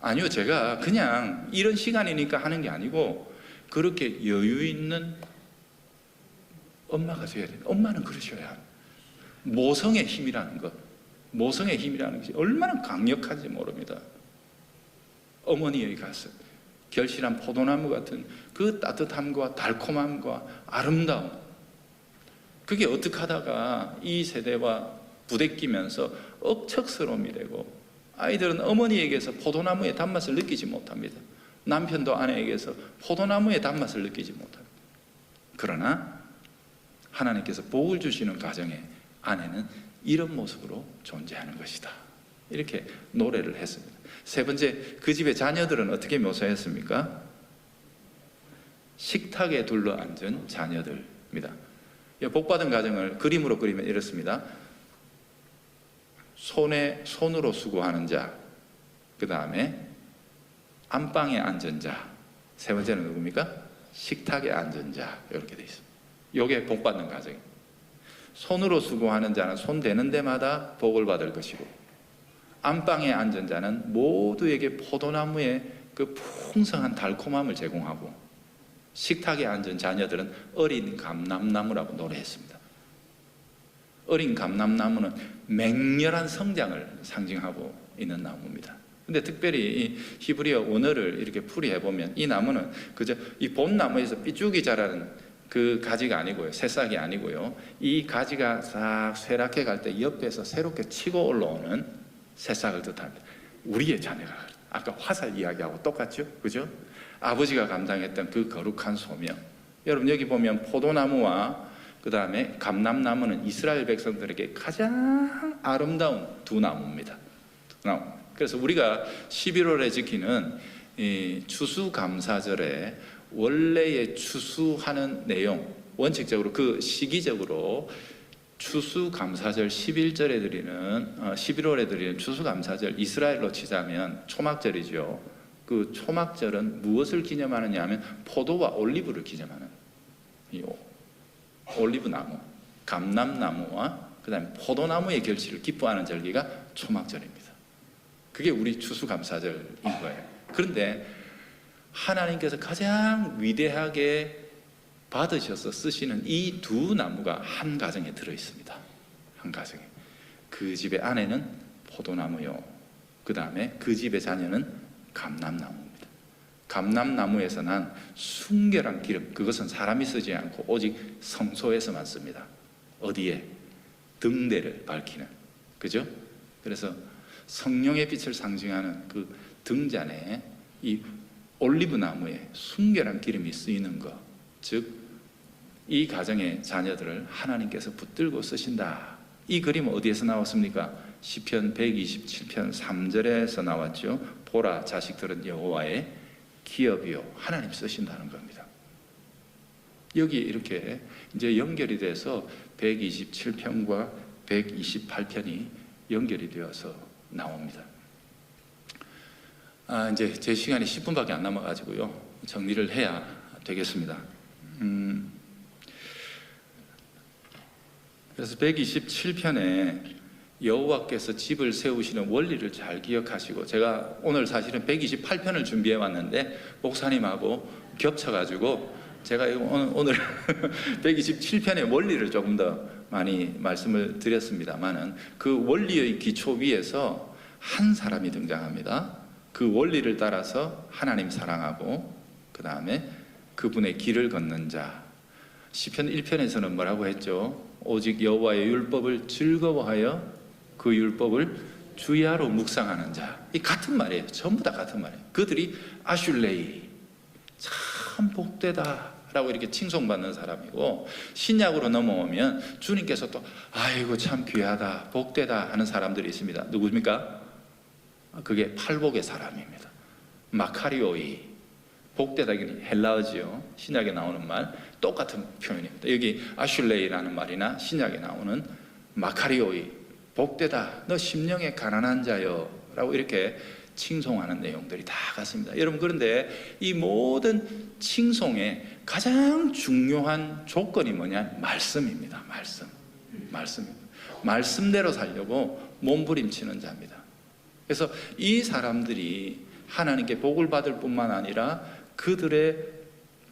아니요, 제가 그냥 이런 시간이니까 하는 게 아니고 그렇게 여유 있는 엄마가 되어야 돼요. 엄마는 그러셔야 합니다. 모성의 힘이라는 것, 모성의 힘이라는 것이 얼마나 강력한지 모릅니다. 어머니의 가슴, 결실한 포도나무 같은 그 따뜻함과 달콤함과 아름다움, 그게 어떻게 하다가 이 세대와 부대끼면서 억척스러움이 되고, 아이들은 어머니에게서 포도나무의 단맛을 느끼지 못합니다. 남편도 아내에게서 포도나무의 단맛을 느끼지 못합니다. 그러나 하나님께서 복을 주시는 가정에 아내는 이런 모습으로 존재하는 것이다, 이렇게 노래를 했습니다. 세 번째, 그 집의 자녀들은 어떻게 묘사했습니까? 식탁에 둘러앉은 자녀들입니다. 복받은 가정을 그림으로 그리면 이렇습니다. 손으로 수고하는 자, 그 다음에 안방에 앉은 자, 세 번째는 누굽니까? 식탁에 앉은 자, 이렇게 돼 있습니다. 이게 복받는 가정입니다. 손으로 수고하는 자는 손 대는 데마다 복을 받을 것이고, 안방에 앉은 자는 모두에게 포도나무의 그 풍성한 달콤함을 제공하고, 식탁에 앉은 자녀들은 어린 감람나무라고 노래했습니다. 어린 감람나무는 맹렬한 성장을 상징하고 있는 나무입니다. 근데 특별히 이 히브리어 원어를 이렇게 풀이해보면 이 나무는 그저 이 봄나무에서 삐죽이 자라는 그 가지가 아니고요, 새싹이 아니고요, 이 가지가 싹 쇠락해 갈 때 옆에서 새롭게 치고 올라오는 새싹을 뜻합니다. 우리의 자녀가 아까 화살 이야기하고 똑같죠? 그죠? 아버지가 감당했던 그 거룩한 소명. 여러분, 여기 보면 포도나무와 그 다음에 감람나무는 이스라엘 백성들에게 가장 아름다운 두 나무입니다. 두 나무. 그래서 우리가 11월에 지키는 이 추수감사절에 원래의 추수하는 내용, 원칙적으로 그 시기적으로 추수감사절 11절에 드리는 11월에 드리는 추수감사절, 이스라엘로 치자면 초막절이죠. 그 초막절은 무엇을 기념하느냐 하면 포도와 올리브를 기념하는, 이 올리브나무, 감람나무와 그 다음에 포도나무의 결실을 기뻐하는 절기가 초막절입니다. 그게 우리 추수감사절인 거예요. 그런데 하나님께서 가장 위대하게 받으셔서 쓰시는 이 두 나무가 한 가정에 들어있습니다. 한 가정에. 그 집의 아내는 포도나무요, 그 다음에 그 집의 자녀는 감람나무입니다. 감람나무에서 난 순결한 기름, 그것은 사람이 쓰지 않고 오직 성소에서만 씁니다. 어디에? 등대를 밝히는, 그죠? 그래서 성령의 빛을 상징하는 그 등잔에 이 올리브 나무에 순결한 기름이 쓰이는 것, 즉 이 가정의 자녀들을 하나님께서 붙들고 쓰신다. 이 그림은 어디에서 나왔습니까? 시편 127편 3절에서 나왔죠. 보라, 자식들은 여호와의 기업이요, 하나님 쓰신다는 겁니다. 여기 이렇게 이제 연결이 돼서 127편과 128편이 연결이 되어서 나옵니다. 이제 제 시간이 10분밖에 안 남아가지고요, 정리를 해야 되겠습니다. 그래서 127편에 여호와께서 집을 세우시는 원리를 잘 기억하시고, 제가 오늘 사실은 128편을 준비해 왔는데 목사님하고 겹쳐가지고 제가 오늘 127편의 원리를 조금 더 많이 말씀을 드렸습니다만은, 그 원리의 기초 위에서 한 사람이 등장합니다. 그 원리를 따라서 하나님 사랑하고 그 다음에 그분의 길을 걷는 자. 시편 1편에서는 뭐라고 했죠? 오직 여호와의 율법을 즐거워하여 그 율법을 주야로 묵상하는 자. 이 같은 말이에요. 전부 다 같은 말이에요. 그들이 아슐레이, 참 복되다 라고 이렇게 칭송받는 사람이고, 신약으로 넘어오면 주님께서 또 아이고 참 귀하다, 복되다 하는 사람들이 있습니다. 누구입니까? 그게 팔복의 사람입니다. 마카리오이, 복되다, 헬라어지요. 신약에 나오는 말 똑같은 표현입니다. 여기 아슐레이라는 말이나 신약에 나오는 마카리오이, 복되다, 너 심령에 가난한 자여 라고 이렇게 칭송하는 내용들이 다 같습니다. 여러분, 그런데 이 모든 칭송의 가장 중요한 조건이 뭐냐? 말씀입니다. 말씀입니다. 말씀대로 살려고 몸부림치는 자입니다. 그래서 이 사람들이 하나님께 복을 받을 뿐만 아니라 그들의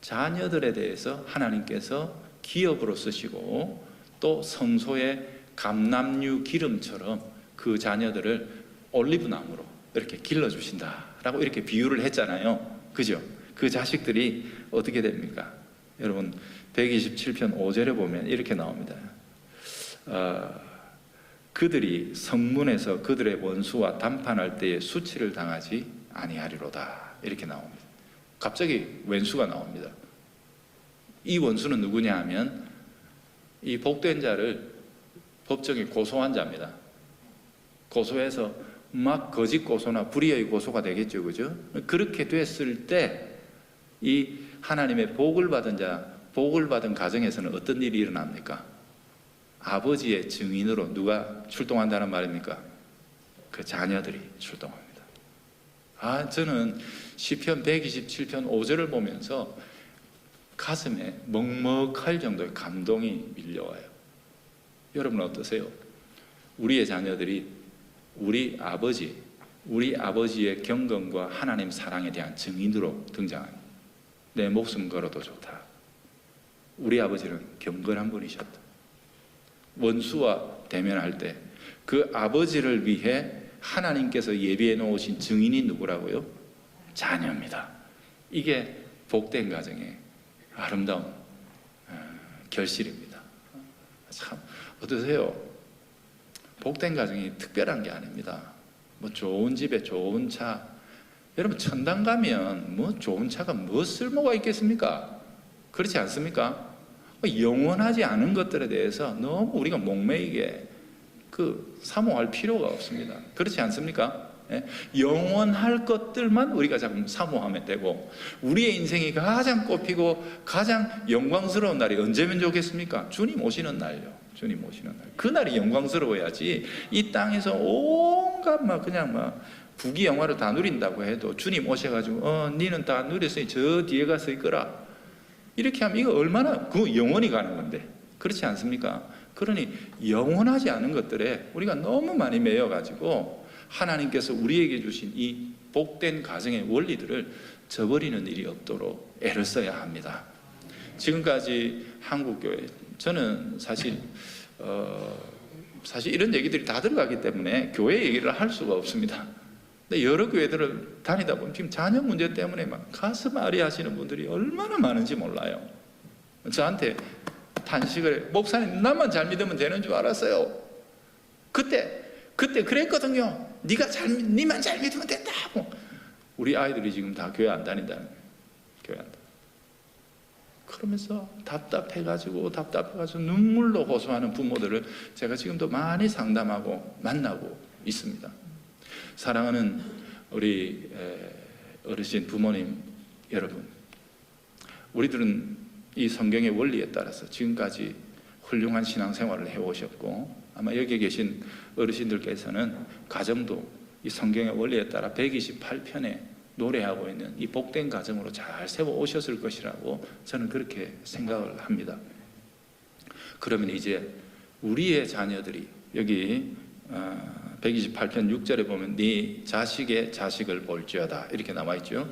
자녀들에 대해서 하나님께서 기업으로 쓰시고, 또 성소의 감람류 기름처럼 그 자녀들을 올리브나무로 이렇게 길러주신다라고 이렇게 비유를 했잖아요. 그죠? 그 자식들이 어떻게 됩니까? 여러분, 127편 5절에 보면 이렇게 나옵니다. 그들이 성문에서 그들의 원수와 담판할 때에 수치를 당하지 아니하리로다, 이렇게 나옵니다. 갑자기 원수가 나옵니다. 이 원수는 누구냐 하면 이 복된 자를 법정에 고소한 자입니다. 고소해서 막 거짓 고소나 불의의 고소가 되겠죠, 그죠? 그렇게 됐을 때 이 하나님의 복을 받은 자, 복을 받은 가정에서는 어떤 일이 일어납니까? 아버지의 증인으로 누가 출동한다는 말입니까? 그 자녀들이 출동합니다. 저는 시편 127편 5절을 보면서 가슴에 먹먹할 정도의 감동이 밀려와요. 여러분 어떠세요? 우리의 자녀들이 우리 아버지의 경건과 하나님 사랑에 대한 증인으로 등장합니다. 내 목숨 걸어도 좋다. 우리 아버지는 경건한 분이셨다. 원수와 대면할 때 그 아버지를 위해 하나님께서 예비해 놓으신 증인이 누구라고요? 자녀입니다. 이게 복된 가정의 아름다운 결실입니다. 참 어떠세요? 복된 가정이 특별한 게 아닙니다. 뭐 좋은 집에 좋은 차, 여러분 천당 가면 뭐 좋은 차가 뭐 쓸모가 있겠습니까? 그렇지 않습니까? 영원하지 않은 것들에 대해서 너무 우리가 목매이게 사모할 필요가 없습니다. 그렇지 않습니까? 예? 영원할 것들만 우리가 자꾸 사모하면 되고, 우리의 인생이 가장 꽃피고 가장 영광스러운 날이 언제면 좋겠습니까? 주님 오시는 날요. 주님 오시는 날. 그날이 영광스러워야지. 이 땅에서 온갖 그냥 부귀 영화를 다 누린다고 해도 주님 오셔가지고 니는 다 누렸으니 저 뒤에 가서 있거라, 이렇게 하면 이거 얼마나 그 영원히 가는 건데, 그렇지 않습니까? 그러니 영원하지 않은 것들에 우리가 너무 많이 매여가지고 하나님께서 우리에게 주신 이 복된 가정의 원리들을 저버리는 일이 없도록 애를 써야 합니다. 지금까지 한국교회, 저는 사실 이런 얘기들이 다 들어가기 때문에 교회 얘기를 할 수가 없습니다. 근데 여러 교회들을 다니다 보면 지금 자녀 문제 때문에 가슴 아리하시는 분들이 얼마나 많은지 몰라요. 저한테 단식을, 목사님 나만 잘 믿으면 되는 줄 알았어요. 그때 그랬거든요. 니만 잘 믿으면 된다고. 우리 아이들이 지금 다 교회 안 다닌다는 거예요. 교회 안 다닌다. 그러면서 답답해가지고 눈물로 호소하는 부모들을 제가 지금도 많이 상담하고 만나고 있습니다. 사랑하는 우리 어르신 부모님 여러분, 우리들은 이 성경의 원리에 따라서 지금까지 훌륭한 신앙생활을 해오셨고, 아마 여기 계신 어르신들께서는 가정도 이 성경의 원리에 따라 128편에 노래하고 있는 이 복된 가정으로 잘 세워오셨을 것이라고 저는 그렇게 생각을 합니다. 그러면 이제 우리의 자녀들이, 여기 128편 6절에 보면 네 자식의 자식을 볼지어다 이렇게 나와있죠.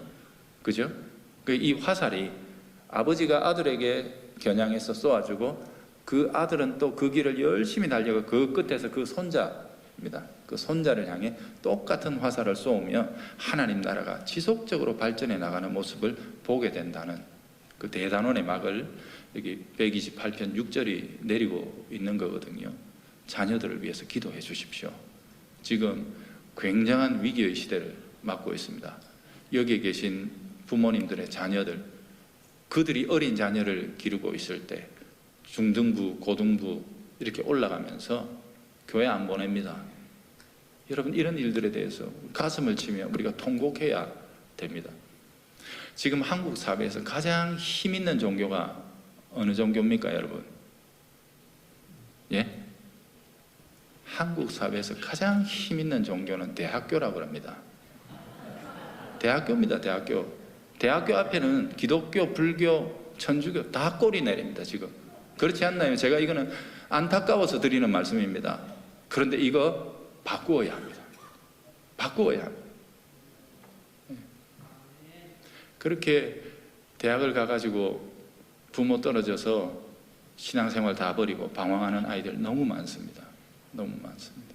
그죠? 이 화살이 아버지가 아들에게 겨냥해서 쏘아주고, 그 아들은 또 그 길을 열심히 달려가 그 끝에서 그 손자입니다. 그 손자를 향해 똑같은 화살을 쏘으며 하나님 나라가 지속적으로 발전해 나가는 모습을 보게 된다는 그 대단원의 막을 여기 128편 6절이 내리고 있는 거거든요. 자녀들을 위해서 기도해 주십시오. 지금 굉장한 위기의 시대를 맞고 있습니다. 여기에 계신 부모님들의 자녀들, 그들이 어린 자녀를 기르고 있을 때 중등부, 고등부 이렇게 올라가면서 교회 안 보냅니다. 여러분, 이런 일들에 대해서 가슴을 치며 우리가 통곡해야 됩니다. 지금 한국 사회에서 가장 힘 있는 종교가 어느 종교입니까, 여러분? 예? 한국 사회에서 가장 힘 있는 종교는 대학교라고 합니다. 대학교입니다, 대학교. 대학교 앞에는 기독교, 불교, 천주교 다 꼬리 내립니다, 지금. 그렇지 않나요? 제가 이거는 안타까워서 드리는 말씀입니다. 그런데 이거 바꾸어야 합니다. 바꾸어야 합니다. 그렇게 대학을 가가지고 부모 떨어져서 신앙생활 다 버리고 방황하는 아이들 너무 많습니다. 너무 많습니다.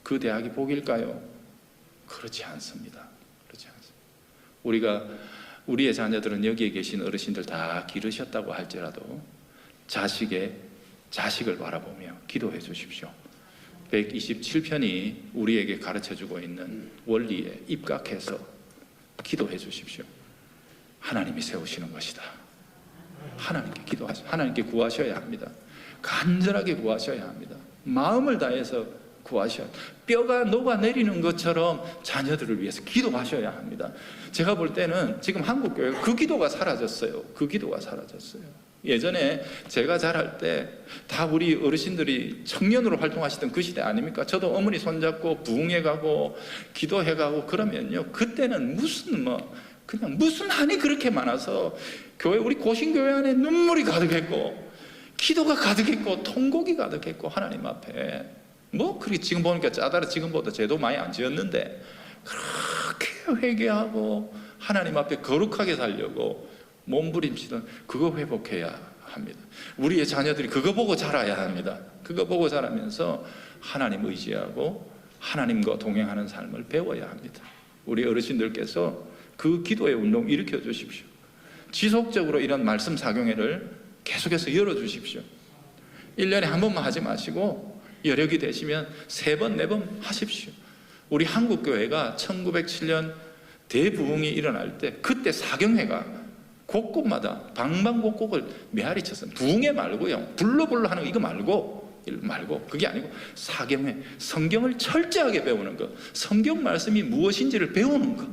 그 대학이 복일까요? 그렇지 않습니다. 그렇지 않습니다. 우리의 자녀들은 여기에 계신 어르신들 다 기르셨다고 할지라도 자식을 바라보며 기도해 주십시오. 127편이 우리에게 가르쳐주고 있는 원리에 입각해서 기도해 주십시오. 하나님이 세우시는 것이다. 하나님께 기도하시고 하나님께 구하셔야 합니다. 간절하게 구하셔야 합니다. 마음을 다해서 구하셔야 합니다. 뼈가 녹아내리는 것처럼 자녀들을 위해서 기도하셔야 합니다. 제가 볼 때는 지금 한국교회 그 기도가 사라졌어요. 그 기도가 사라졌어요. 예전에 제가 자랄 때 다 우리 어르신들이 청년으로 활동하시던 그 시대 아닙니까? 저도 어머니 손잡고 부흥회 가고 기도해 가고 그러면요, 그때는 그냥 무슨 한이 그렇게 많아서 우리 고신교회 안에 눈물이 가득했고 기도가 가득했고 통곡이 가득했고, 하나님 앞에 그렇게 지금 보니까 짜다라 지금보다 죄도 많이 안 지었는데 그렇게 회개하고 하나님 앞에 거룩하게 살려고 몸부림치던 그거 회복해야 합니다. 우리의 자녀들이 그거 보고 자라야 합니다. 그거 보고 자라면서 하나님 의지하고 하나님과 동행하는 삶을 배워야 합니다. 우리 어르신들께서 그 기도의 운동 일으켜 주십시오. 지속적으로 이런 말씀 사경회를 계속해서 열어주십시오. 1년에 한 번만 하지 마시고 여력이 되시면 3번, 4번 하십시오. 우리 한국교회가 1907년 대부흥이 일어날 때 그때 사경회가 곳곳마다 방방곡곡을 메아리 쳤어요. 부흥회 말고요, 불러불러 하는 거 이거 말고 말고 그게 아니고 사경회, 성경을 철저하게 배우는 것, 성경 말씀이 무엇인지를 배우는 것.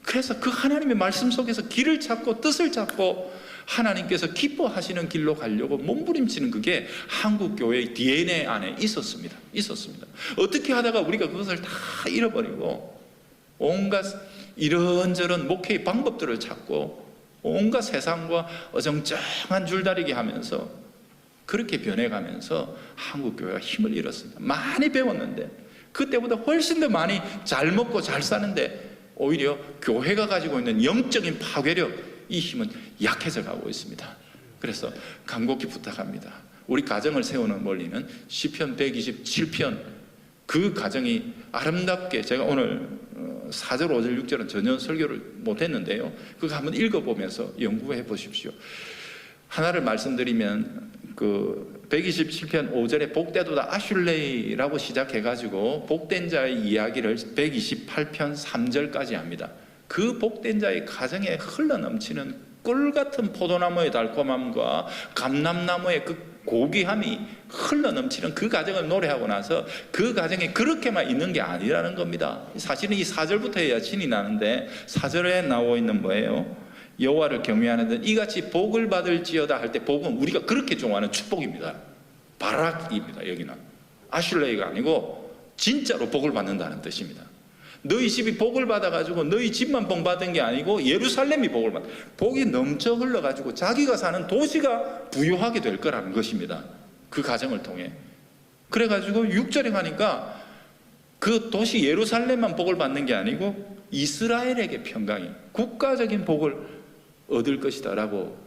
그래서 그 하나님의 말씀 속에서 길을 찾고 뜻을 찾고 하나님께서 기뻐하시는 길로 가려고 몸부림치는 그게 한국교회의 DNA 안에 있었습니다. 어떻게 하다가 우리가 그것을 다 잃어버리고 온갖 이런저런 목회의 방법들을 찾고 온갖 세상과 어정쩡한 줄다리기 하면서 그렇게 변해가면서 한국교회가 힘을 잃었습니다. 많이 배웠는데 그때보다 훨씬 더 많이 잘 먹고 잘 사는데 오히려 교회가 가지고 있는 영적인 파괴력, 이 힘은 약해져 가고 있습니다. 그래서 간곡히 부탁합니다. 우리 가정을 세우는 원리는 시편 127편, 그 가정이 아름답게, 제가 오늘 4절, 5절, 6절은 전혀 설교를 못했는데요, 그거 한번 읽어보면서 연구해 보십시오. 하나를 말씀드리면 그 127편 5절에 복되도다 아슐레이라고 시작해가지고 복된 자의 이야기를 128편 3절까지 합니다. 그 복된 자의 가정에 흘러넘치는 꿀같은 포도나무의 달콤함과 감람나무의 그 고귀함이 흘러넘치는 그 가정을 노래하고 나서 그 가정에 그렇게만 있는 게 아니라는 겁니다. 사실은 이 4절부터 해야 신이 나는데 4절에 나와 있는 뭐예요? 여호와를 경외하는 이같이 복을 받을지어다 할 때 복은 우리가 그렇게 좋아하는 축복입니다. 바락입니다. 여기는 아슐레이가 아니고 진짜로 복을 받는다는 뜻입니다. 너희 집이 복을 받아가지고 너희 집만 복 받은 게 아니고 예루살렘이 복을 받아, 복이 넘쳐 흘러가지고 자기가 사는 도시가 부유하게 될 거라는 것입니다. 그 가정을 통해. 그래가지고 6절에 가니까 그 도시 예루살렘만 복을 받는 게 아니고 이스라엘에게 평강이, 국가적인 복을 얻을 것이다 라고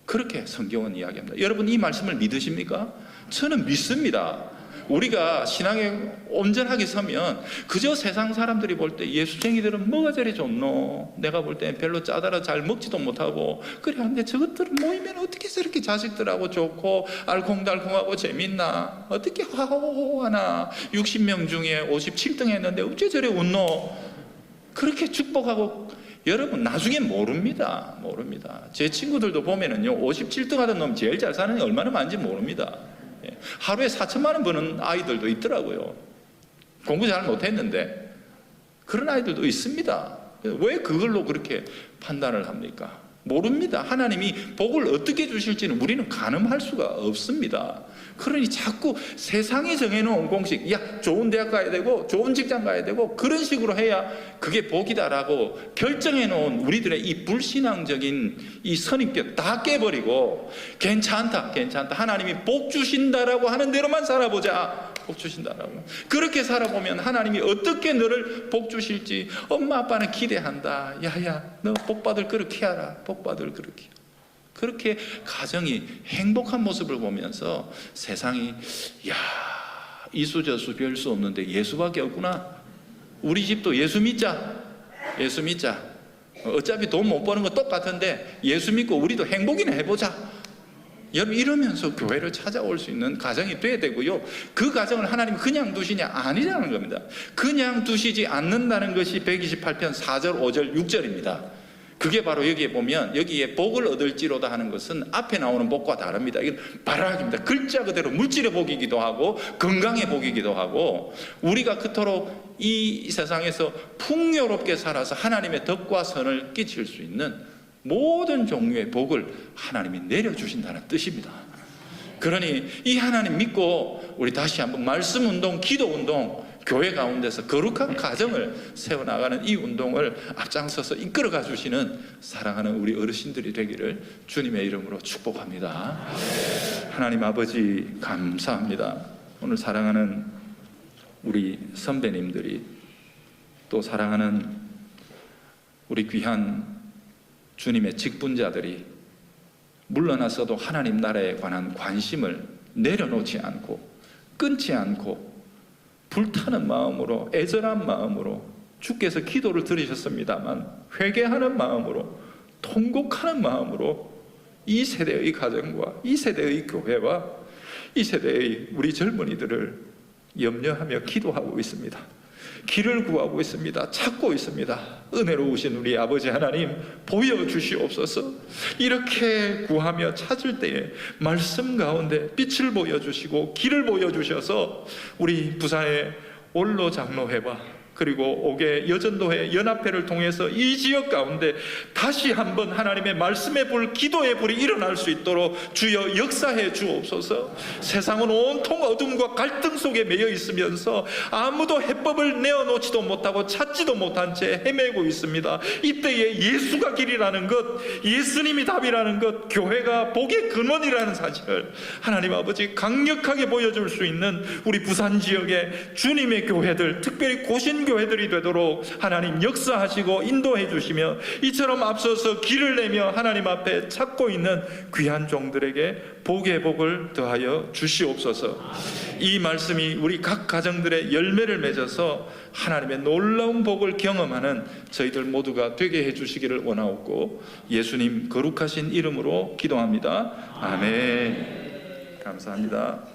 그렇게 성경은 이야기합니다. 여러분 이 말씀을 믿으십니까? 저는 믿습니다. 우리가 신앙에 온전하게 서면 그저 세상 사람들이 볼 때 예수쟁이들은 뭐가 저리 좋노, 내가 볼 때 별로 짜다라 잘 먹지도 못하고 그래 근데 저것들은 모이면 어떻게 저렇게 자식들하고 좋고 알콩달콩하고 재밌나, 어떻게 하하호호하나, 60명 중에 57등 했는데 어째 저래 웃노, 그렇게 축복하고. 여러분 나중에 모릅니다. 제 친구들도 보면은요 57등 하던 놈 제일 잘 사는 게 얼마나 많은지 모릅니다. 하루에 4천만 원 버는 아이들도 있더라고요. 공부 잘 못했는데 그런 아이들도 있습니다. 왜 그걸로 그렇게 판단을 합니까? 모릅니다. 하나님이 복을 어떻게 주실지는 우리는 가늠할 수가 없습니다. 그러니 자꾸 세상이 정해놓은 공식, 야 좋은 대학 가야 되고 좋은 직장 가야 되고 그런 식으로 해야 그게 복이다라고 결정해놓은 우리들의 이 불신앙적인 이 선입견 다 깨버리고 괜찮다 하나님이 복 주신다라고 하는 대로만 살아보자. 복 주신다라고 그렇게 살아보면 하나님이 어떻게 너를 복 주실지 엄마 아빠는 기대한다. 야야 너 복 받을 그렇게 하라. 복 받을 그렇게. 그렇게 가정이 행복한 모습을 보면서 세상이 야 이수저수 별 수 없는데 예수밖에 없구나. 우리 집도 예수 믿자. 어차피 돈 못 버는 거 똑같은데 예수 믿고 우리도 행복이나 해보자. 여러분 이러면서 교회를 찾아올 수 있는 가정이 돼야 되고요. 그 가정을 하나님이 그냥 두시냐? 아니라는 겁니다. 그냥 두시지 않는다는 것이 128편 4절 5절 6절입니다. 그게 바로 여기에 보면 여기에 복을 얻을지로다 하는 것은 앞에 나오는 복과 다릅니다. 이건 바락입니다. 글자 그대로 물질의 복이기도 하고 건강의 복이기도 하고 우리가 그토록 이 세상에서 풍요롭게 살아서 하나님의 덕과 선을 끼칠 수 있는 모든 종류의 복을 하나님이 내려주신다는 뜻입니다. 그러니 이 하나님 믿고 우리 다시 한번 말씀 운동, 기도 운동, 교회 가운데서 거룩한 가정을 세워나가는 이 운동을 앞장서서 이끌어가 주시는 사랑하는 우리 어르신들이 되기를 주님의 이름으로 축복합니다. 하나님 아버지 감사합니다. 오늘 사랑하는 우리 선배님들이 또 사랑하는 우리 귀한 주님의 직분자들이 물러나서도 하나님 나라에 관한 관심을 내려놓지 않고 끊지 않고 불타는 마음으로 애절한 마음으로 주께서 기도를 들으셨습니다만 회개하는 마음으로 통곡하는 마음으로 이 세대의 가정과 이 세대의 교회와 이 세대의 우리 젊은이들을 염려하며 기도하고 있습니다. 길을 구하고 있습니다. 찾고 있습니다. 은혜로우신 우리 아버지 하나님 보여주시옵소서. 이렇게 구하며 찾을 때에 말씀 가운데 빛을 보여주시고 길을 보여주셔서 우리 부산의 원로 장로회와 그리고 옥의 여전도회 연합회를 통해서 이 지역 가운데 다시 한번 하나님의 말씀의 불, 기도의 불이 일어날 수 있도록 주여 역사해 주옵소서. 세상은 온통 어둠과 갈등 속에 매여 있으면서 아무도 해법을 내어놓지도 못하고 찾지도 못한 채 헤매고 있습니다. 이때에 예수가 길이라는 것, 예수님이 답이라는 것, 교회가 복의 근원이라는 사실을 하나님 아버지 강력하게 보여줄 수 있는 우리 부산 지역의 주님의 교회들, 특별히 고신 교회들이 되도록 하나님 역사하시고 인도해 주시며, 이처럼 앞서서 길을 내며 하나님 앞에 찾고 있는 귀한 종들에게 복의 복을 더하여 주시옵소서. 이 말씀이 우리 각 가정들의 열매를 맺어서 하나님의 놀라운 복을 경험하는 저희들 모두가 되게 해 주시기를 원하옵고 예수님 거룩하신 이름으로 기도합니다. 아멘. 감사합니다.